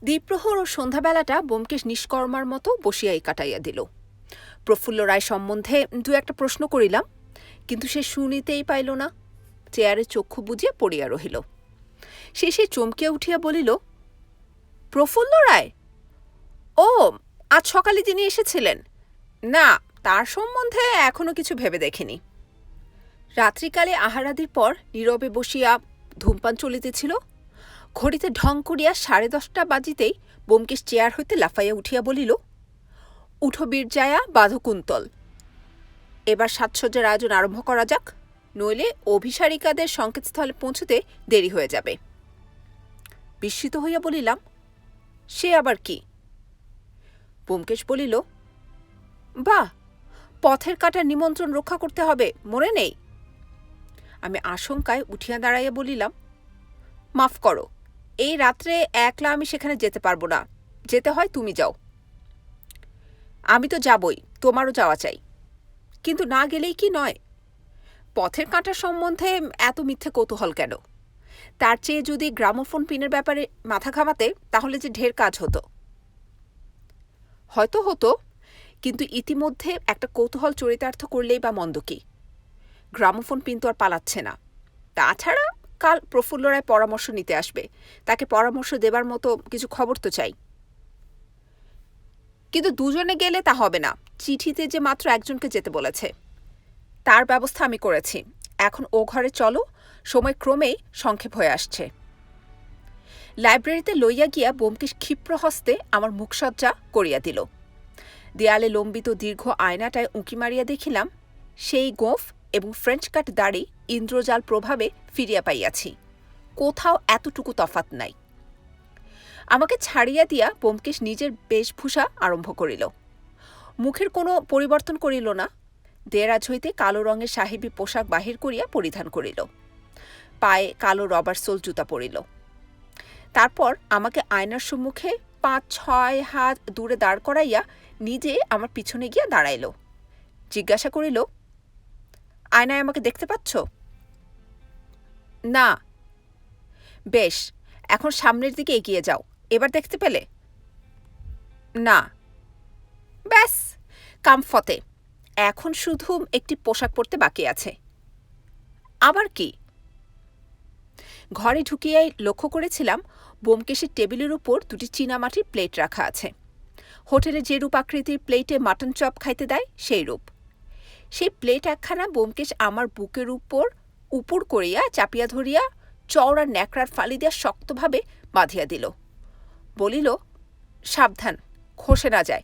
দ্বিপ্রহর ও সন্ধ্যাবেলাটা ব্যোমকেশ নিষ্কর্মার মতো বসিয়াই কাটাইয়া দিল। প্রফুল্ল রায় সম্বন্ধে 2-1 প্রশ্ন করিলাম, কিন্তু সে শুনিতেই পাইল না, চেয়ারে চক্ষু বুজিয়া পড়িয়া রহিল। শেষে চমকিয়া উঠিয়া বলিল, প্রফুল্ল রায়? ও, আজ সকালে তিনি এসেছিলেন? না, তার সম্বন্ধে এখনো কিছু ভেবে দেখিনি। রাত্রিকালে আহারাদির পর নীরবে বসিয়া ধূমপান চলিতেছিল। ঘড়িতে ঢং করিয়া 10:30 বাজিতেই ব্যোমকেশ চেয়ার হইতে লাফাইয়া উঠিয়া বলিল, উঠো বীরজায়া, বাঁধো কুন্তল, এবার সাজসজ্জার আয়োজন আরম্ভ করা যাক, নইলে অভিসারিকাদের সংকেতস্থলে পৌঁছতে দেরি হয়ে যাবে। বিস্মিত হইয়া বলিলাম, সে আবার কি? ব্যোমকেশ বলিল, বাহ, পথের কাটার নিমন্ত্রণ রক্ষা করতে হবে, মনে নেই? আমি আশঙ্কায় উঠিয়া দাঁড়াইয়া বলিলাম, মাফ করো, এই রাত্রে একলা আমি সেখানে যেতে পারবো না, যেতে হয় তুমি যাও। আমি তো যাবই, তোমারও যাওয়া চাই, কিন্তু না গেলেই কি নয়? পথের কাঁটার সম্বন্ধে এত মিথ্যে কৌতূহল কেন? তার চেয়ে যদি গ্রামোফোন পিনের ব্যাপারে মাথা ঘামাতে তাহলে যে ঢের কাজ হতো। হয়তো হতো, কিন্তু ইতিমধ্যে একটা কৌতূহল চরিতার্থ করলেই বা মন্দ কি? গ্রামোফোন পিন তো আর পালাচ্ছে না। তাছাড়া কাল প্রফুল্ল রায় পরামর্শ নিতে আসবে, তাকে পরামর্শ দেবার মতো কিছু খবর তো চাই। কিন্তু দুজনে গেলে তা হবে না, চিঠিতে যে মাত্র একজনকে যেতে বলেছে। তার ব্যবস্থা আমি করেছি, এখন ও ঘরে চলো, সময় ক্রমেই সংক্ষেপ হয়ে আসছে। লাইব্রেরিতে লইয়া গিয়া ব্যোমকেশ ক্ষিপ্র হস্তে আমার মুখসজ্জা করিয়া দিল। দেয়ালে লম্বিত দীর্ঘ আয়নাটায় উঁকি মারিয়া দেখিলাম সেই গোঁফ এবং ফ্রেঞ্চ কাট দাড়ি ইন্দ্রজাল প্রভাবে ফিরিয়া পাইয়াছি, কোথাও এতটুকু তফাত নাই। আমাকে ছাড়িয়া দিয়া ব্যোমকেশ নিজের বেশভূষা আরম্ভ করিল। মুখের কোনো পরিবর্তন করিল না, দেরাজ হইতে কালো রঙের সাহেবী পোশাক বাহির করিয়া পরিধান করিল, পায়ে কালো রবার সোল জুতা পরিল। তারপর আমাকে আয়নার সম্মুখে 5-6 হাত দূরে দাঁড় করাইয়া নিজে আমার পিছনে গিয়া দাঁড়াইল। জিজ্ঞাসা করিল, আয়নায় আমাকে দেখতে পাচ্ছ? না। বেশ, এখন সামনের দিকে এগিয়ে যাও, এবার দেখতে পেলে? না। ব্যাস, কাম ফতে, এখন শুধু একটি পোশাক পরতে বাকি আছে। আবার কি? ঘরে ঢুকিয়াই লক্ষ্য করেছিলাম ব্যোমকেশের টেবিলের উপর 2টি চীনামাটির প্লেট রাখা আছে। হোটেলে যে রূপ আকৃতির প্লেটে মাটন চপ খাইতে দেয় সেই রূপ। সেই প্লেট একখানা ব্যোমকেশ আমার বুকের উপর উপুড় করিয়া চাপিয়া ধরিয়া চওড়া ন্যাকড়ার ফালি দিয়া শক্তভাবে বাঁধিয়া দিল। বলিল, সাবধান, খসে না যায়,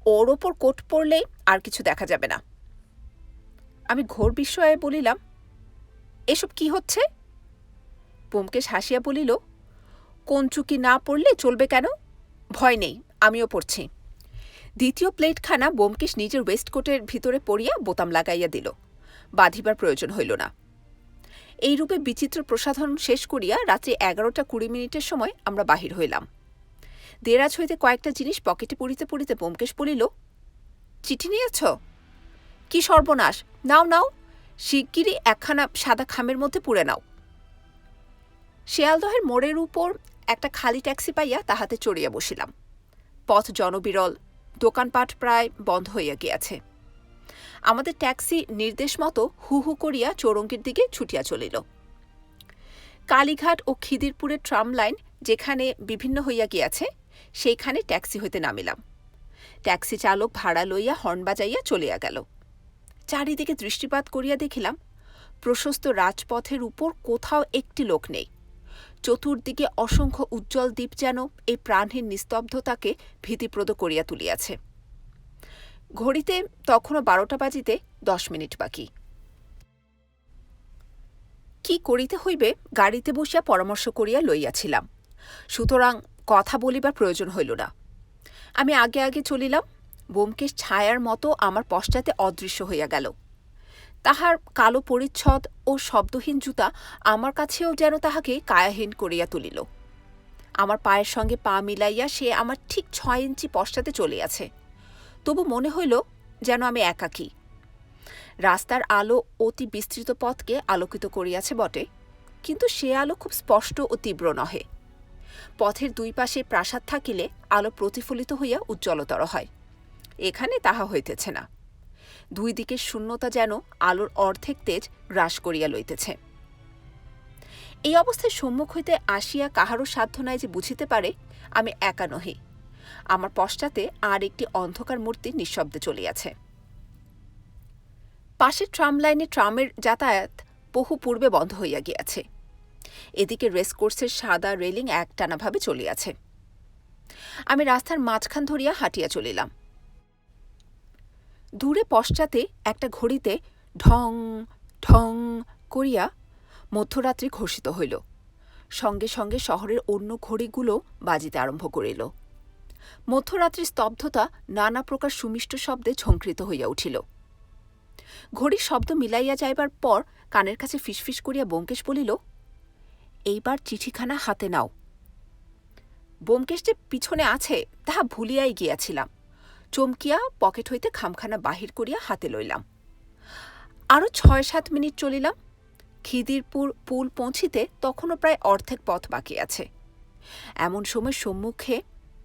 ওর ওপর কোট পরলেই আর কিছু দেখা যাবে না। আমি ঘোর বিস্ময়ে বলিলাম, এসব কি হচ্ছে? ব্যোমকেশ হাসিয়া বলিল, কঞ্চুকি না পড়লে চলবে কেন? ভয় নেই, আমিও পড়ছি। দ্বিতীয় প্লেটখানা ব্যোমকেশ নিজের ওয়েস্টকোটের ভিতরে পড়িয়া বোতাম লাগাইয়া দিল, বাঁধিবার প্রয়োজন হইল না। এইরূপে বিচিত্র প্রসাধন শেষ করিয়া রাত্রি 11:20 সময় আমরা বাহির হইলাম। দেরাজ হইতে কয়েকটা জিনিস পকেটে পড়িতে পড়িতে ব্যোমকেশ বলিল, চিঠি নিয়েছ? কি সর্বনাশ! নাও নাও, শিগগিরই একখানা সাদা খামের মধ্যে পুরে নাও। শিয়ালদহের মোড়ের উপর একটা খালি ট্যাক্সি পাইয়া তাহাতে চড়িয়া বসিলাম। পথ জনবিরল, দোকানপাট প্রায় বন্ধ হইয়া গিয়াছে। আমাদের ট্যাক্সি নির্দেশ মতো হু হু করিয়া চৌরঙ্গীর দিকে ছুটিয়া চলিল। কালীঘাট ও খিদিরপুরের ট্রাম লাইন যেখানে বিভিন্ন হইয়া গিয়াছে সেইখানে ট্যাক্সি হইতে নামিলাম। ট্যাক্সি চালক ভাড়া লইয়া হর্ন বাজাইয়া চলিয়া গেল। চারিদিকে দৃষ্টিপাত করিয়া দেখিলাম প্রশস্ত রাজপথের উপর কোথাও একটি লোক নেই। চতুর্দিকে অসংখ্য উজ্জ্বল দ্বীপ যেন এই প্রাণহীন নিস্তব্ধতাকে ভীতিপ্রদ করিয়া তুলিয়াছে। ঘড়িতে তখনও 12টা বাজিতে 10 মিনিট বাকি। কি করিতে হইবে গাড়িতে বসিয়া পরামর্শ করিয়া লইয়াছিলাম, সুতরাং কথা বলিবার প্রয়োজন হইল না। আমি আগে আগে চলিলাম। ব্যোমকেশ ছায়ার মতো আমার পশ্চাতে অদৃশ্য হইয়া গেল। তাহার কালো পরিচ্ছদ ও শব্দহীন জুতা আমার কাছেও যেন তাহাকে কায়াহীন করিয়া তুলিল। আমার পায়ের সঙ্গে পা মিলাইয়া সে আমার ঠিক 6 ইঞ্চি পশ্চাতে চলিয়াছে। তবু মনে হইল যেন আমি একাকী। রাস্তার আলো অতি বিস্তৃত পথকে আলোকিত করিয়াছে বটে, কিন্তু সে আলো খুব স্পষ্ট ও তীব্র নহে। পথের দুই পাশে প্রাসাদ থাকিলে আলো প্রতিফলিত হইয়া উজ্জ্বলতর হয়, এখানে তাহা হইতেছে না। দুই দিকের শূন্যতা যেন আলোর অর্ধেক তেজ গ্রাস করিয়া লইতেছে। এই অবস্থায় সম্মুখ হইতে আসিয়া কাহারও সাধ্য নাই যে বুঝিতে পারে আমি একা নহি। আমার পশ্চাতে আর একটি অন্ধকার মূর্তি নিঃশব্দে চলিয়াছে। পাশের ট্রাম লাইনে ট্রামের যাতায়াত বহু পূর্বে বন্ধ হইয়া গিয়াছে। এদিকে রেসকোর্সের সাদা রেলিং একটানাভাবে চলিয়াছে। আমি রাস্তার মাঝখান ধরিয়া হাঁটিয়া চলিলাম। দূরে পশ্চাতে একটা ঘড়িতে ঢং ঢং করিয়া মধ্যরাত্রি ঘোষিত হইল। সঙ্গে সঙ্গে শহরের অন্য ঘড়িগুলো বাজিতে আরম্ভ করিল। মধ্যরাত্রির স্তব্ধতা নানা প্রকার সুমিষ্ট শব্দে ঝঙ্কৃত হইয়া উঠিল। ঘড়ির শব্দ মিলাইয়া যাইবার পর কানের কাছে ফিসফিস করিয়া ব্যোমকেশ বলিল, এইবার চিঠিখানা হাতে নাও। ব্যোমকেশ যে পিছনে আছে তাহা ভুলিয়াই গিয়াছিলাম। চমকিয়া পকেট হইতে খামখানা বাহির করিয়া হাতে লইলাম। আরও 6-7 মিনিট চলিলাম। খিদিরপুর পুল পৌঁছিতে তখনও প্রায় অর্ধেক পথ বাকি আছে। এমন সময় সম্মুখে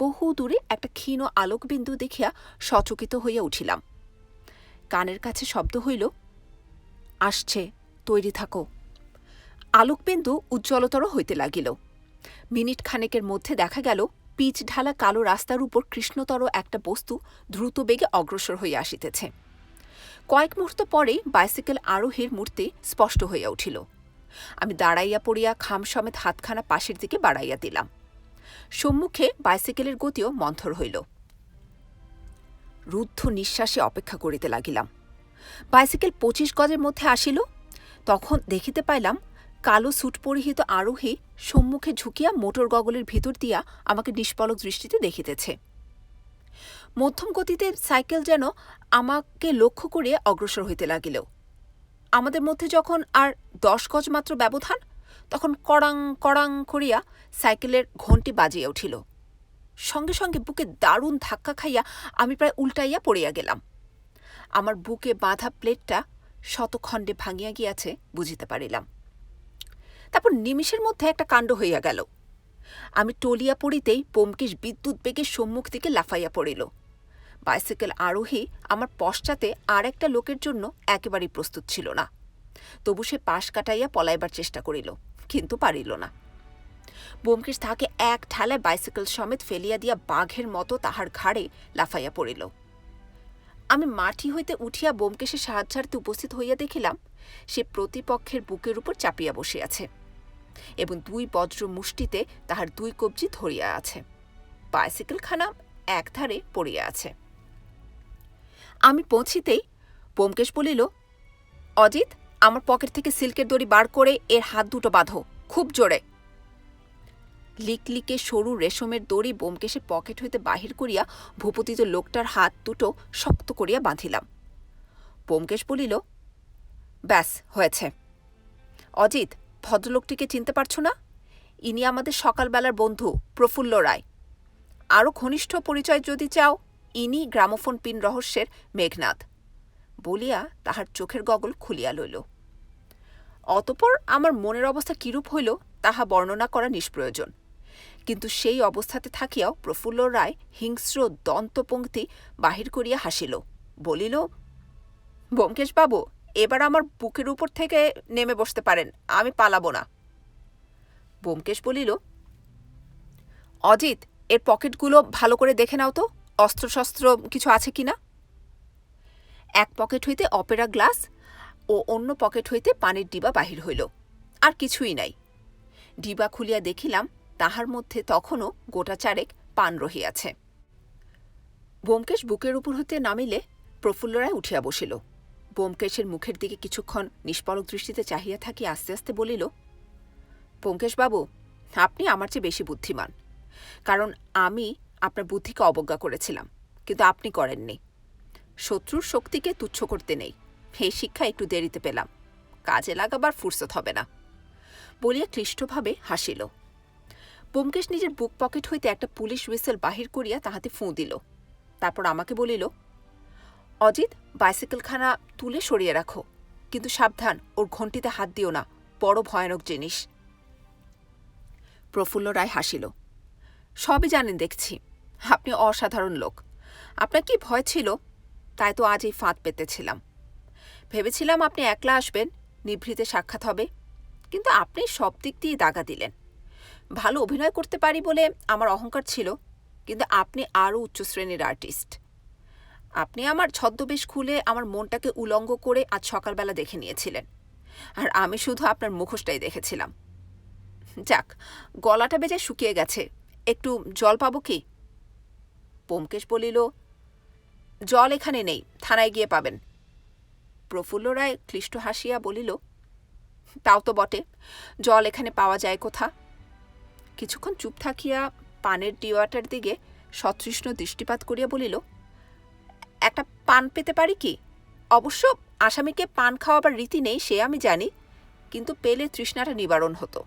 বহু দূরে একটা ক্ষীণ আলোকবিন্দু দেখিয়া সচকিত হইয়া উঠিলাম। কানের কাছে শব্দ হইল, আসছে, তৈরি থাকো। আলোকবিন্দু উজ্জ্বলতর হইতে লাগিল। মিনিট খানেকের মধ্যে দেখা গেল পিচ ঢালা কালো রাস্তার উপর কৃষ্ণতর একটা বস্তু দ্রুত বেগে অগ্রসর হইয়া আসিতেছে। কয়েক মুহূর্ত পরেই বাইসাইকেল আরোহীর মূর্তি স্পষ্ট হইয়া উঠিল। আমি দাঁড়াইয়া পড়িয়া খাম সমেত হাতখানা পাশের দিকে বাড়াইয়া দিলাম। সম্মুখে বাইসাইকেলের গতিও মন্থর হইল। রুদ্ধ নিঃশ্বাসে অপেক্ষা করিতে লাগিলাম। বাইসাইকেল 25 গজের মধ্যে আসিল। তখন দেখিতে পাইলাম কালো স্যুট পরিহিত আরোহী সম্মুখে ঝুঁকিয়া মোটর গগলের ভিতর দিয়া আমাকে নিষ্পলক দৃষ্টিতে দেখিতেছে। মধ্যম গতিতে সাইকেল যেন আমাকে লক্ষ্য করিয়া অগ্রসর হইতে লাগিল। আমাদের মধ্যে যখন আর 10 গজ মাত্র ব্যবধান, তখন কড়াং কড়াং করিয়া সাইকেলের ঘণ্টি বাজিয়া উঠিল। সঙ্গে সঙ্গে বুকে দারুণ ধাক্কা খাইয়া আমি প্রায় উল্টাইয়া পড়িয়া গেলাম। আমার বুকে বাঁধা প্লেটটা শতখণ্ডে ভাঙিয়া গিয়াছে বুঝিতে পারিলাম। তারপর নিমিষের মধ্যে একটা কাণ্ড হইয়া গেল। আমি টলিয়া পড়িতেই ব্যোমকেশ বিদ্যুৎ বেগে সম্মুখ দিকে লাফাইয়া পড়িল। বাইসাইকেল আরোহী আমার পশ্চাতে আর একটা লোকের জন্য একেবারেই প্রস্তুত ছিল না। তবু সে পাশ কাটাইয়া পলাইবার চেষ্টা করিল, কিন্তু পারিল না। ব্যোমকেশ তাহাকে এক ঠালায় বাইসাইকেল সমেত ফেলিয়া দিয়া বাঘের মতো তাহার ঘাড়ে লাফাইয়া পড়িল। আমি মাটি হইতে উঠিয়া ব্যোমকেশের সাহায্যার্থে উপস্থিত হইয়া দেখিলাম সে প্রতিপক্ষের বুকের উপর চাপিয়া বসিয়াছে এবং 2 বজ্র মুষ্টিতে তাহার 2 কবজি ধরিয়া আছে। বাইসাইকেলখানা একধারে পড়িয়া আছে। আমি পৌঁছিতেই ব্যোমকেশ বলিল, অজিত, আমার পকেট থেকে সিল্কের দড়ি বার করে এর হাত দুটো বাঁধো, খুব জোরে। লিকলিকে সরু রেশমের দড়ি ব্যোমকেশের পকেট হইতে বাহির করিয়া ভূপতিত লোকটার হাত দুটো শক্ত করিয়া বাঁধিলাম। ব্যোমকেশ বলিল, ব্যাস হয়েছে। অজিত, ভদ্রলোকটিকে চিনতে পারছ না? ইনি আমাদের সকালবেলার বন্ধু প্রফুল্ল রায়। আরও ঘনিষ্ঠ পরিচয় যদি চাও, ইনি গ্রামোফোন পিন রহস্যের মেঘনাদ। বলিয়া তাহার চোখের গগল খুলিয়া লইল। অতঃপর আমার মনের অবস্থা কিরূপ হইল তাহা বর্ণনা করা নিষ্প্রয়োজন। কিন্তু সেই অবস্থাতে থাকিয়াও প্রফুল্ল রায় হিংস্র দন্তপংক্তি বাহির করিয়া হাসিল, বলিল, ব্যোমকেশবাবু, এবার আমার বুকের উপর থেকে নেমে বসতে পারেন, আমি পালাবো না। ব্যোমকেশ বলিল, অজিত, এর পকেটগুলো ভালো করে দেখে নাও তো, অস্ত্রশস্ত্র কিছু আছে কিনা। এক পকেট হইতে অপেরা গ্লাস ও অন্য পকেট হইতে পানির ডিবা বাহির হইল। আর কিছুই নাই। ডিবা খুলিয়া দেখিলাম তাহার মধ্যে তখনও গোটা চারেক পান রহিয়াছে। ব্যোমকেশ বুকের উপর হইতে নামিলে প্রফুল্ল রায় উঠিয়া বসিল। ব্যোমকেশের মুখের দিকে কিছুক্ষণ নিষ্পলক দৃষ্টিতে চাহিয়া থাকি আস্তে আস্তে বলিল, ব্যোমকেশবাবু, আপনি আমার চেয়ে বেশি বুদ্ধিমান, কারণ আমি আপনার বুদ্ধিকে অবজ্ঞা করেছিলাম, কিন্তু আপনি করেননি। শত্রুর শক্তিকে তুচ্ছ করতে নেই, এই শিক্ষা একটু দেরিতে পেলাম, কাজে লাগাবার ফুরসত হবে না, বলিয়া ক্লিষ্টভাবে হাসিল। ব্যোমকেশ নিজের বুক পকেট হইতে একটা পুলিশ হুইসেল বাহির করিয়া তাহাতে ফুঁ দিল। তারপর আমাকে বলিল, অজিত, বাইসাইকেলখানা তুলে সরিয়ে রাখো, কিন্তু সাবধান, ওর ঘণ্টিতে হাত দিও না, বড় ভয়ানক জিনিস। প্রফুল্ল রায় হাসিল। সবই জানেন দেখছি, আপনি অসাধারণ লোক। আপনার কি ভয় ছিল? তাই তো আজ এই ফাঁদ পেতেছিলাম। ভেবেছিলাম আপনি একলা আসবেন, নিভৃতে সাক্ষাৎ হবে, কিন্তু আপনি সব দিক দিয়ে দাগা দিলেন। ভালো অভিনয় করতে পারি বলে আমার অহংকার ছিল, কিন্তু আপনি আরও উচ্চ শ্রেণীর আর্টিস্ট। আপনি আমার ছদ্মবেশ খুলে আমার মনটাকে উলঙ্গ করে আজ সকালবেলা দেখে নিয়েছিলেন, আর আমি শুধু আপনার মুখোশটাই দেখেছিলাম। যাক, গলাটা বেজে শুকিয়ে গেছে, একটু জল পাবো কি? ব্যোমকেশ বলিল, জল এখানে নেই, থানায় গিয়ে পাবেন। প্রফুল্ল রায় ক্লিষ্ট হাসিয়া বলিল, তাও তো বটে, জল এখানে পাওয়া যায় কোথা? কিছুক্ষণ চুপ থাকিয়া পানের ডিওয়াটার দিকে সতৃষ্ণ দৃষ্টিপাত করিয়া বলিল, একটা পান পেতে পারি কি? অবশ্য আসামিকে পান খাওয়াবার রীতি নেই, সে আমি জানি, কিন্তু পেলে তৃষ্ণাটা নিবারণ হতো।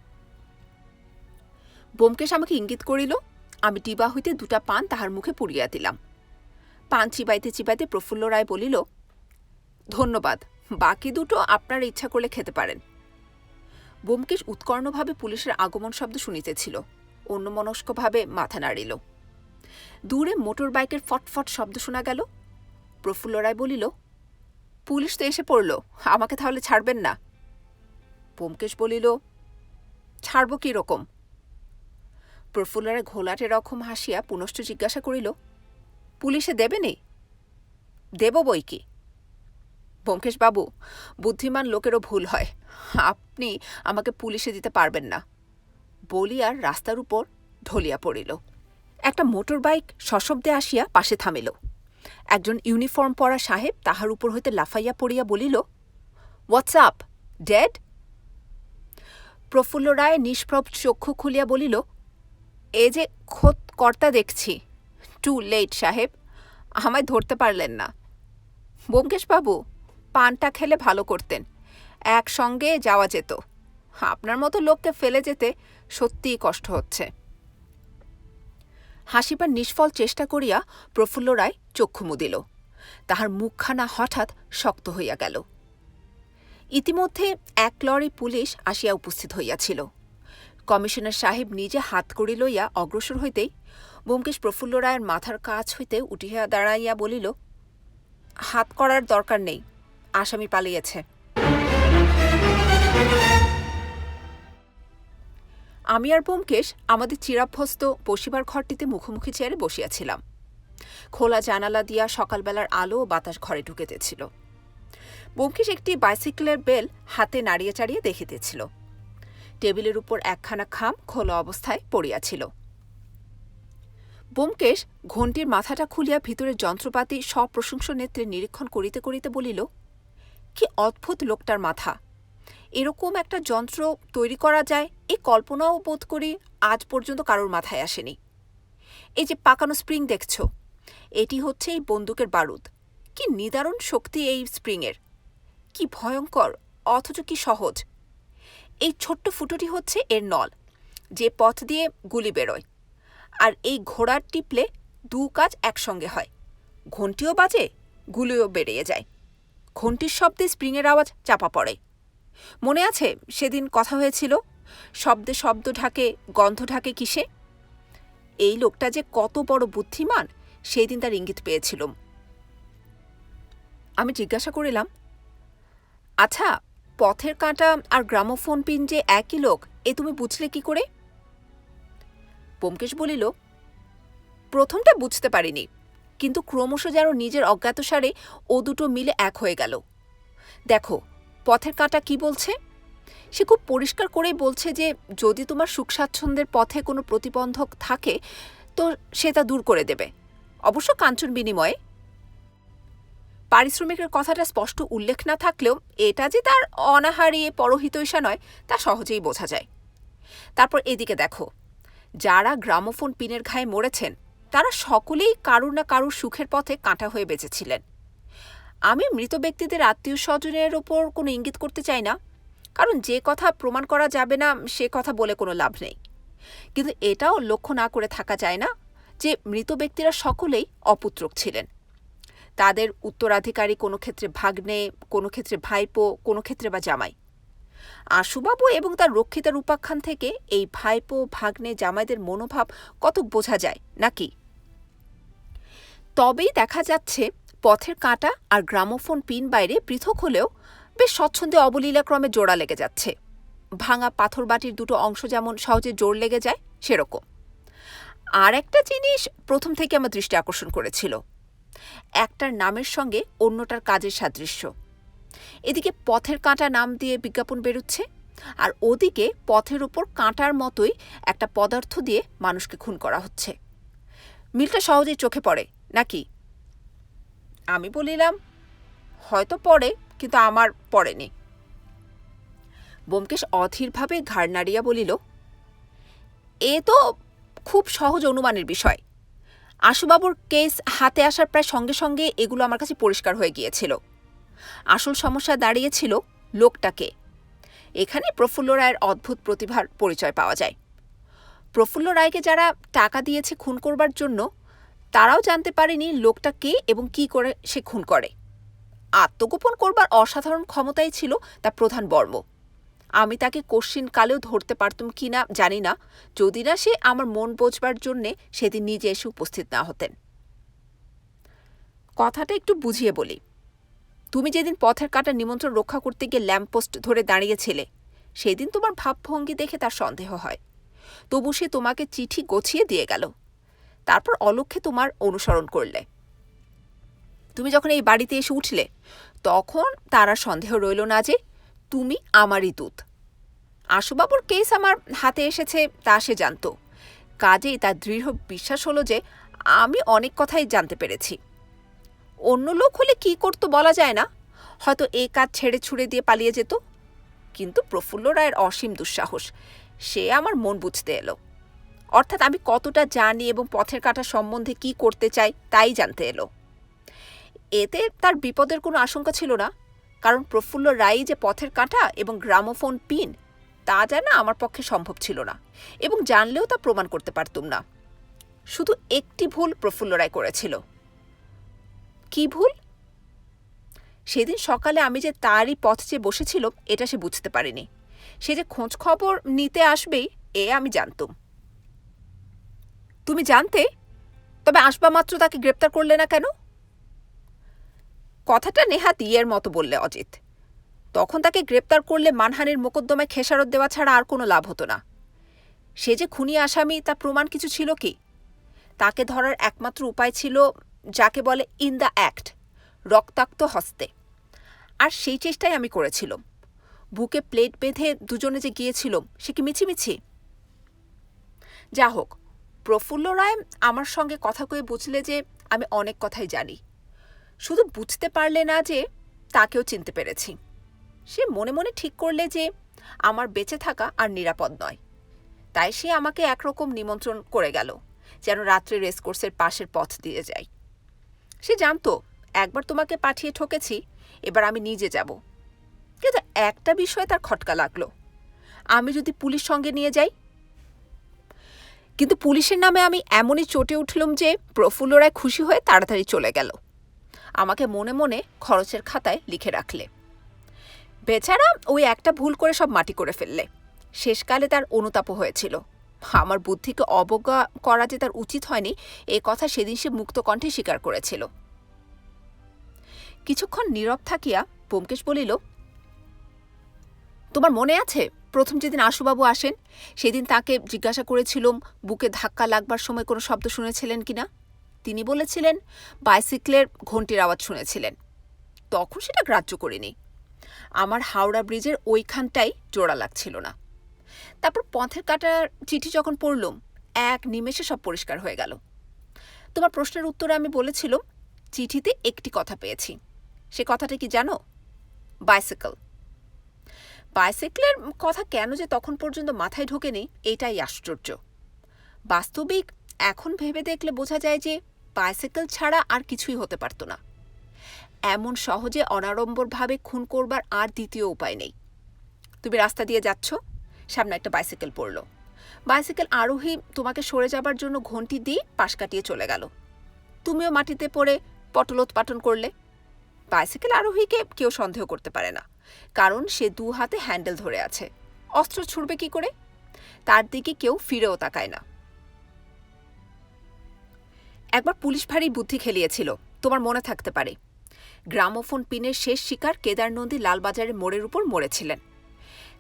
ব্যোমকেশ আমাকে ইঙ্গিত করিল। আমি ডিবা হইতে দুটা পান তাহার মুখে পুড়িয়া দিলাম। পান চিবাইতে চিবাইতে প্রফুল্ল রায় বলিল, ধন্যবাদ, বাকি দুটো আপনার ইচ্ছা করলে খেতে পারেন। ব্যোমকেশ উৎকর্ণভাবে পুলিশের আগমন শব্দ শুনিতেছিল, অন্যমনস্কভাবে মাথা নাড়িল। দূরে মোটর বাইকের ফটফট শব্দ শোনা গেল। প্রফুল্ল রায় বলিল, পুলিশ তো এসে পড়ল, আমাকে তাহলে ছাড়বেন না? ব্যোমকেশ বলিল, ছাড়ব কি রকম? প্রফুল্ল রায় ঘোলাটে রকম হাসিয়া পুনশ্চ জিজ্ঞাসা করিল, পুলিশে দেবে নে? দেব বই কি। ব্যোমকেশবাবু, বুদ্ধিমান লোকেরও ভুল হয়, আপনি আমাকে পুলিশে দিতে পারবেন না, বলিয়া রাস্তার উপর ঢলিয়া পড়িল। একটা মোটর বাইক সশব্দে আসিয়া পাশে থামিল। একজন ইউনিফর্ম পরা সাহেব তাহার উপর হইতে লাফাইয়া পড়িয়া বলিল, হোয়াটস আপ, ডেড? প্রফুল্ল রায় নিষ্প্রভ চক্ষু খুলিয়া বলিল, এ যে খোদ কর্তা দেখছি, টু লেট সাহেব, আমায় ধরতে পারলেন না। ব্যোমকেশবাবু, পানটা খেলে ভালো করতেন, একসঙ্গে যাওয়া যেত, আপনার মতো লোককে ফেলে যেতে সত্যিই কষ্ট হচ্ছে। হাসিবার নিষ্ফল চেষ্টা করিয়া প্রফুল্ল রায় চক্ষু মুদিল। তাহার মুখখানা হঠাৎ শক্ত হইয়া গেল। ইতিমধ্যে এক লরি পুলিশ আসিয়া উপস্থিত হইয়াছিল। কমিশনার সাহেব নিজে হাত কড়ি লইয়া অগ্রসর হইতেই ব্যোমকেশ প্রফুল্ল রায়ের মাথার কাছ হইতে উঠিয়া দাঁড়াইয়া বলিল, হাত করার দরকার নেই, আসামি পালিয়েছে। আমি আর ব্যোমকেশ আমাদের চিরাভ্যস্ত বসিবার ঘরটিতে মুখোমুখি চেয়ারে বসিয়াছিলাম। খোলা জানালা দিয়া সকালবেলার আলো ও বাতাস ঘরে ঢুকিতেছিল। ব্যোমকেশ একটি বাইসাইকেলের বেল হাতে নাড়িয়ে চাড়িয়ে দেখিতেছিল। টেবিলের উপর একখানা খাম খোলা অবস্থায় পড়িয়াছিল। ব্যোমকেশ ঘণ্টির মাথাটা খুলিয়া ভিতরের যন্ত্রপাতি সপ্রশংস নেত্রে নিরীক্ষণ করিতে করিতে বলিল, কি অদ্ভুত লোকটার মাথা! এরকম একটা যন্ত্র তৈরি করা যায় এই কল্পনাও বোধ করি আজ পর্যন্ত কারোর মাথায় আসেনি। এই যে পাকানো স্প্রিং দেখছ, এটি হচ্ছে এই বন্দুকের বারুদ। কি নিদারুণ শক্তি এই স্প্রিংয়ের! কি ভয়ঙ্কর, অথচ কি সহজ! এই ছোট্ট ফুটোটি হচ্ছে এর নল, যে পথ দিয়ে গুলি বেরোয়, আর এই ঘোড়ার টিপলে দু কাজ একসঙ্গে হয়, ঘণ্টিও বাজে, গুলিও বেরিয়ে যায়। ঘণ্টির শব্দে স্প্রিংয়ের আওয়াজ চাপা পড়ে। মনে আছে সেদিন কথা হয়েছিল, শব্দে শব্দ ঢাকে, গন্ধ ঢাকে কিসে? এই লোকটা যে কত বড় বুদ্ধিমান সেই দিন তার ইঙ্গিত পেয়েছিলাম। আমি জিজ্ঞাসা করিলাম, আচ্ছা, পথের কাঁটা আর গ্রামোফোন পিন যে একই লোক, এ তুমি বুঝলে কি করে? ব্যোমকেশ বলিল, প্রথমটা বুঝতে পারিনি, কিন্তু ক্রমশ যেন নিজের অজ্ঞাতসারে ও দুটো মিলে এক হয়ে গেল। দেখো, পথের কাঁটা কি বলছে? সে খুব পরিষ্কার করেই বলছে যে যদি তোমার সুখ স্বাচ্ছন্দ্যের পথে কোনো প্রতিবন্ধক থাকে তো সে তা দূর করে দেবে, অবশ্য কাঞ্চন বিনিময়ে। পারিশ্রমিকের কথাটা স্পষ্ট উল্লেখ না থাকলেও এটা যে তার অনাহারী পরহিতৈষা নয় তা সহজেই বোঝা যায়। তারপর এদিকে দেখো, যারা গ্রামোফোন পিনের ঘায়ে মরেছেন তারা সকলেই কারুর না কারুর সুখের পথে কাঁটা হয়ে বেঁচেছিলেন। আমি মৃত ব্যক্তিদের আত্মীয় স্বজনের ওপর কোনো ইঙ্গিত করতে চাই না, কারণ যে কথা প্রমাণ করা যাবে না সে কথা বলে কোনো লাভ নেই। কিন্তু এটাও লক্ষ্য না করে থাকা যায় না যে মৃত ব্যক্তিরা সকলেই অপুত্রক ছিলেন। তাদের উত্তরাধিকারী কোনো ক্ষেত্রে ভাগ্নে, কোনো ক্ষেত্রে ভাইপো, কোনো ক্ষেত্রে বা জামাই। আশুবাবু এবং তার রক্ষিতার উপাখ্যান থেকে এই ভাইপো, ভাগ্নে, জামাইদের মনোভাব কতক বোঝা যায় নাকি? তবেই দেখা যাচ্ছে পথের কাঁটা আর গ্রামোফোন পিন বাইরে পৃথক হলেও বেশ স্বচ্ছন্দে অবলীলাক্রমে জোড়া লেগে যাচ্ছে। ভাঙা পাথর বাটির দুটো অংশ যেমন সহজে জোড় লেগে যায় সেরকম। আর একটা জিনিস প্রথম থেকে আমার দৃষ্টি আকর্ষণ করেছিল, একটার নামের সঙ্গে অন্যটার কাজের সাদৃশ্য। এদিকে পথের কাঁটা নাম দিয়ে বিজ্ঞাপন বেরোচ্ছে, আর ওদিকে পথের ওপর কাঁটার মতোই একটা পদার্থ দিয়ে মানুষকে খুন করা হচ্ছে। মিলটা সহজেই চোখে পড়ে নাকি? আমি বলিলাম, হয়তো পড়ে, কিন্তু আমার পড়েনি। ব্যোমকেশ অধীরভাবে ঘাড় নাড়িয়া বলিল, এ তো খুব সহজ অনুমানের বিষয়। আশুবাবুর কেস হাতে আসার প্রায় সঙ্গে সঙ্গে এগুলো আমার কাছে পরিষ্কার হয়ে গিয়েছিল। আসল সমস্যা দাঁড়িয়েছিল লোকটাকে। এখানে প্রফুল্ল রায়ের অদ্ভুত প্রতিভার পরিচয় পাওয়া যায়। প্রফুল্ল রায়কে যারা টাকা দিয়েছে খুন করবার জন্য তারাও জানতে পারেনি লোকটা কে এবং কি করে সে খুন করে। আত্মগোপন করবার অসাধারণ ক্ষমতাই ছিল তার প্রধান বর্ম। আমি তাকে কশ্চিন কালেও ধরতে পারতুম কি না জানি না, যদি না সে আমার মন বোঝবার জন্যে সেদিন নিজে এসে উপস্থিত না হতেন। কথাটা একটু বুঝিয়ে বলি। তুমি যেদিন পথের কাঁটা নিমন্ত্রণ রক্ষা করতে গিয়ে ল্যাম্পপোস্ট ধরে দাঁড়িয়েছিলে, সেদিন তোমার ভাবভঙ্গি দেখে তার সন্দেহ হয়। তবু সে তোমাকে চিঠি গছিয়ে দিয়ে গেল, তারপর অলক্ষ্যে তোমার অনুসরণ করলে। তুমি যখন এই বাড়িতে এসে উঠলে তখন তার আর সন্দেহ রইল না যে তুমি আমারই দূত। আশুবাবুর কেস আমার হাতে এসেছে তা সে জানত, কাজেই তার দৃঢ় বিশ্বাস হলো যে আমি অনেক কথাই জানতে পেরেছি। অন্য লোক হলে কি করতো বলা যায় না, হয়তো এই কাজ ছেড়ে ছুড়ে দিয়ে পালিয়ে যেত। কিন্তু প্রফুল্ল রায়ের অসীম দুঃসাহস, সে আমার মন বুঝতে এলো। অর্থাৎ আমি কতটা জানি এবং পথের কাঁটা সম্বন্ধে কি করতে চাই তাই জানতে এলো। এতে তার বিপদের কোনো আশঙ্কা ছিল না, কারণ প্রফুল্ল রায় যে পথের কাঁটা এবং গ্রামোফোন পিন তা জানা আমার পক্ষে সম্ভব ছিল না, এবং জানলেও তা প্রমাণ করতে পারতুম না। শুধু একটি ভুল প্রফুল্ল রায় করেছিল। কি ভুল? সেদিন সকালে আমি যে তারই পথ চেয়ে বসেছিল এটা সে বুঝতে পারেনি। সে যে খোঁজ খবর নিতে আসবেই এ আমি জানতুম। তুমি জানতে, তবে আসবা মাত্র তাকে গ্রেপ্তার করলে না কেন? কথাটা নেহাত ইয়ের মতো বললে অজিত। তখন তাকে গ্রেপ্তার করলে মানহানির মোকদ্দমায় খেসারত দেওয়া ছাড়া আর কোনো লাভ হতো না। সে যে খুনি আসামি তা প্রমাণ কিছু ছিল কি? তাকে ধরার একমাত্র উপায় ছিল যাকে বলে ইন দ্য অ্যাক্ট, রক্তাক্ত হস্তে। আর সেই চেষ্টাই আমি করেছিলাম। বুকে প্লেট বেঁধে দুজনে যে গিয়েছিল সে কি মিছিমিছি? যা হোক, প্রফুল্ল রায় আমার সঙ্গে কথা কয়ে বুঝলে যে আমি অনেক কথাই জানি। শুধু বুঝতে পারলে না যে তাকেও চিনতে পেরেছি। সে মনে মনে ঠিক করলে যে আমার বেঁচে থাকা আর নিরাপদ নয়, তাই সে আমাকে একরকম নিমন্ত্রণ করে গেল যেন রাত্রে রেসকোর্সের পাশের পথ দিয়ে যাই। সে জানতো একবার তোমাকে পাঠিয়ে ঠকেছি, এবার আমি নিজে যাব। কিন্তু একটা বিষয়ে তার খটকা লাগলো, আমি যদি পুলিশ সঙ্গে নিয়ে যাই। কিন্তু পুলিশের নামে আমি এমনই চটে উঠলাম যে প্রফুল্ল রায় খুশি হয়ে তাড়াতাড়ি চলে গেল, আমাকে মনে মনে খরচের খাতায় লিখে রাখলে। বেচারা ওই একটা ভুল করে সব মাটি করে ফেললে। শেষকালে তার অনুতাপও হয়েছিল। আমার বুদ্ধিকে অবজ্ঞা করা যে তার উচিত হয়নি এ কথা সেদিন সে মুক্ত কণ্ঠে স্বীকার করেছিল। কিছুক্ষণ নীরব থাকিয়া ব্যোমকেশ বলিল, তোমার মনে আছে প্রথম যেদিন আশুবাবু আসেন সেদিন তাকে জিজ্ঞাসা করেছিলাম বুকে ধাক্কা লাগবার সময় কোনো শব্দ শুনেছিলেন কিনা? তিনি বলেছিলেন বাইসাইকেলের ঘণ্টির আওয়াজ শুনেছিলেন। তখন সেটা গ্রাহ্য করিনি। আমার হাওড়া ব্রিজের ওইখানটাই জোড়া লাগছিল না। তারপর পথের কাটার চিঠি যখন পড়লুম এক নিমেষে সব পরিষ্কার হয়ে গেল। তোমার প্রশ্নের উত্তরে আমি বলেছিলাম চিঠিতে একটি কথা পেয়েছি। সে কথাটা কি জানো? বাইসাইকেল। বাইসাইকেলের কথা কেন যে তখন পর্যন্ত মাথায় ঢোকেনি এটাই আশ্চর্য। বাস্তবিক এখন ভেবে দেখলে বোঝা যায় যে বাইসাইকেল ছাড়া আর কিছুই হতে পারত না। এমন সহজে অনাড়ম্বরভাবে খুন করবার আর দ্বিতীয় উপায় নেই। তুমি রাস্তা দিয়ে যাচ্ছ, সামনে একটা বাইসাইকেল পড়ল। বাইসাইকেল আরোহী তোমাকে সরে যাবার জন্য ঘণ্টি দিয়ে পাশ কাটিয়ে চলে গেল। তুমিও মাটিতে পড়ে পটলোৎপাটন করলে। বাইসাইকেল আরোহীকে কেউ সন্দেহ করতে পারে না, কারণ সে 2 হাতে হ্যান্ডেল ধরে আছে। অস্ত্র ছুড়বে কি করে? তার দিকে কেউ ফিরেও তাকায় না। একবার পুলিশ ভারী বুদ্ধি খেলিয়েছিল, তোমার মনে থাকতে পারে। গ্রামোফোন পিনের শেষ শিকার কেদার নন্দী লালবাজারের মোড়ের উপর মরেছিলেন।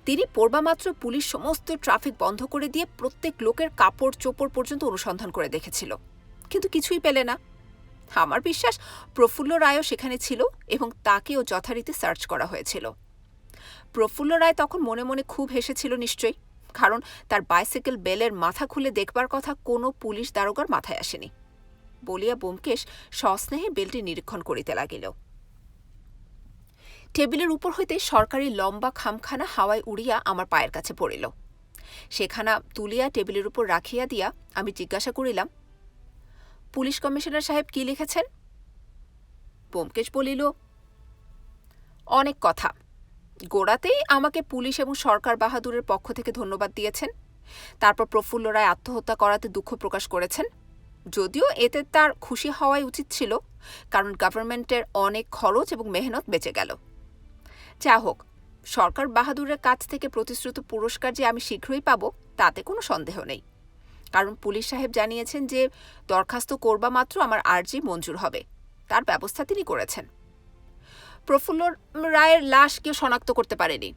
তিনি পড়বামাত্র পুলিশ সমস্ত ট্রাফিক বন্ধ করে দিয়ে প্রত্যেক লোকের কাপড় চোপড় পর্যন্ত অনুসন্ধান করে দেখেছিল, কিন্তু কিছুই পেলে না। আমার বিশ্বাস প্রফুল্ল রায়ও সেখানে ছিল এবং তাকেও যথারীতি সার্চ করা হয়েছিল। প্রফুল্ল রায় তখন মনে মনে খুব হেসেছিল নিশ্চয়ই, কারণ তার বাইসাইকেল বেলের মাথা খুলে দেখবার কথা কোনো পুলিশ দারোগার মাথায় আসেনি। বলিয়া ব্যোমকেশ সস্নেহে বেলটি নিরীক্ষণ করিতে লাগিল। টেবিলের উপর হইতে সরকারি লম্বা খামখানা হাওয়ায় উড়িয়া আমার পায়ের কাছে পড়িল। সেখানা তুলিয়া টেবিলের উপর রাখিয়া দিয়া আমি জিজ্ঞাসা করিলাম, পুলিশ কমিশনার সাহেব কি লিখেছেন? ব্যোমকেশ বলিল, অনেক কথা। গোড়াতেই আমাকে পুলিশ এবং সরকার বাহাদুরের পক্ষ থেকে ধন্যবাদ দিয়েছেন। তারপর প্রফুল্ল রায় আত্মহত্যা করাতে দুঃখ প্রকাশ করেছেন, যদিও এতে তার খুশি হওয়াই উচিত ছিল, কারণ গভর্নমেন্টের অনেক খরচ এবং মেহনত বেঁচে গেল। যা হোক, সরকার বাহাদুরের কাছ থেকে প্রতিশ্রুত পুরস্কার যে আমি শীঘ্রই পাব তাতে কোনো সন্দেহ নেই, কারণ পুলিশ সাহেব জানিয়েছেন যে দরখাস্ত করবা মাত্র আমার আর্জি মঞ্জুর হবে। তার ব্যবস্থা তিনি করেছেন। প্রফুল্ল রায়ের লাশ কেউ শনাক্ত করতে পারেনি।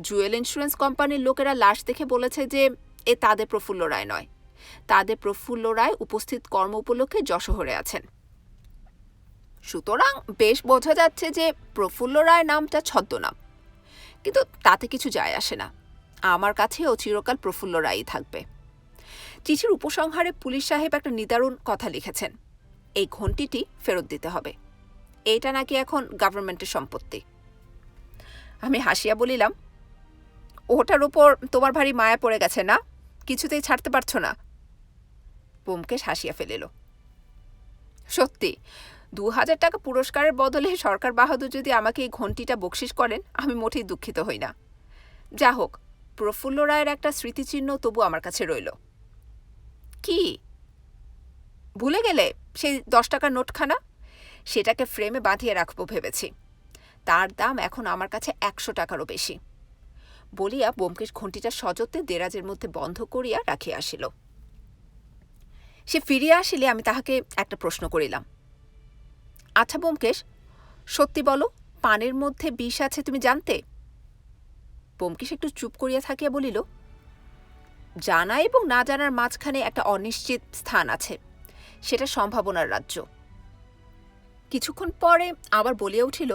জুয়েল ইন্স্যুরেন্স কোম্পানির লোকেরা লাশ দেখে বলেছে যে এ তাদের প্রফুল্ল রায় নয়, তাদের প্রফুল্ল রায় উপস্থিত কর্ম উপলক্ষে যশোহরে আছেন। সুতরাং বেশ বোঝা যাচ্ছে যে প্রফুল্ল রায় নামটা ছদ্মনাম, কিন্তু তাতে কিছু যায় আসে না। আমার কাছেও চিরকাল প্রফুল্ল রায়ই থাকবে। চিঠির উপসংহারে পুলিশ সাহেব একটা নিদারুণ কথা লিখেছেন, এই ঘণ্টিটি ফেরত দিতে হবে। এইটা নাকি এখন গভর্নমেন্টের সম্পত্তি। আমি হাসিয়া বলিলাম, ওটার উপর তোমার ভারী মায়া পড়ে গেছে না? কিছুতেই ছাড়তে পারছ না? ব্যোমকেশ হাসিয়া ফেলিল। সত্যি, 2000 টাকা পুরস্কারের বদলে সরকার বাহাদুর যদি আমাকে এই ঘণ্টিটা বকশিস করেন আমি মোটেই দুঃখিত হই না। যা হোক, প্রফুল্ল রায়ের একটা স্মৃতিচিহ্ন তবু আমার কাছে রইল। কি ভুলে গেলে? সেই 10 টাকার নোটখানা, সেটাকে ফ্রেমে বাঁধিয়ে রাখবো ভেবেছি। তার দাম এখন আমার কাছে 100 টাকারও বেশি। বলিয়া ব্যোমকেশ ঘণ্টিটা সযত্নে দেরাজের মধ্যে বন্ধ করিয়া রাখিয়া আসিল। সে ফিরিয়া আসিলে আমি তাহাকে একটা প্রশ্ন করিলাম, আচ্ছা ব্যোমকেশ, সত্যি বলো, পানের মধ্যে বিষ আছে তুমি জানতে? ব্যোমকেশ একটু চুপ করিয়া থাকিয়া বলিল, জানা এবং না জানার মাঝখানে একটা অনিশ্চিত স্থান আছে, সেটা সম্ভাবনার রাজ্য। কিছুক্ষণ পরে আবার বলিয়া উঠিল,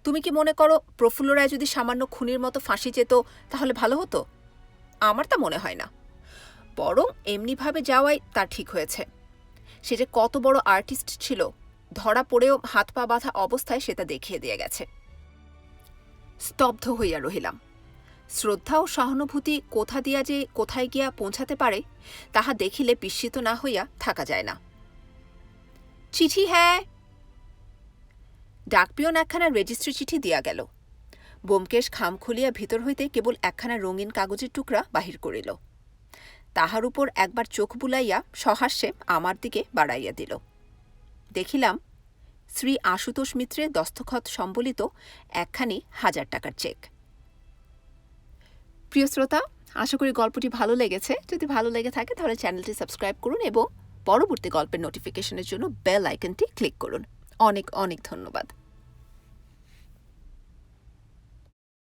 তুমি কি মনে করো প্রফুল্ল রায় যদি সামান্য খুনির মতো ফাঁসি যেত তাহলে ভালো হতো? আমার তা মনে হয় না, বরং এমনিভাবে যাওয়াই তার ঠিক হয়েছে। সে যে কত বড় আর্টিস্ট ছিল, ধরা পড়েও হাত পা বাঁধা অবস্থায় সেটা দেখিয়ে দিয়ে গেছে। স্তব্ধ হইয়া রহিলাম। শ্রদ্ধা ও সহানুভূতি কোথা দিয়া যে কোথায় গিয়া পৌঁছাতে পারে তাহা দেখিলে বিস্মিত না হইয়া থাকা যায় না। চিঠি, হ্যাঁ। ডাকপিয়ন একখানা রেজিস্ট্রি চিঠি দিয়া গেল। ব্যোমকেশ খাম খুলিয়া ভিতর হইতে কেবল একখানা রঙিন কাগজের টুকরা বাহির করিল। তাহার উপর একবার চোখ বুলাইয়া সহাস্যে আমার দিকে বাড়াইয়া দিল। দেখিলাম শ্রী আশুতোষ মিত্রের দস্তখত সম্বলিত একখানি 1000 টাকার চেক। প্রিয় শ্রোতা, আশা করি গল্পটি ভালো লেগেছে। যদি ভালো লেগে থাকে তাহলে চ্যানেলটি সাবস্ক্রাইব করুন এবং পরবর্তী গল্পের নোটিফিকেশনের জন্য বেল আইকনটি ক্লিক করুন। অনেক অনেক ধন্যবাদ।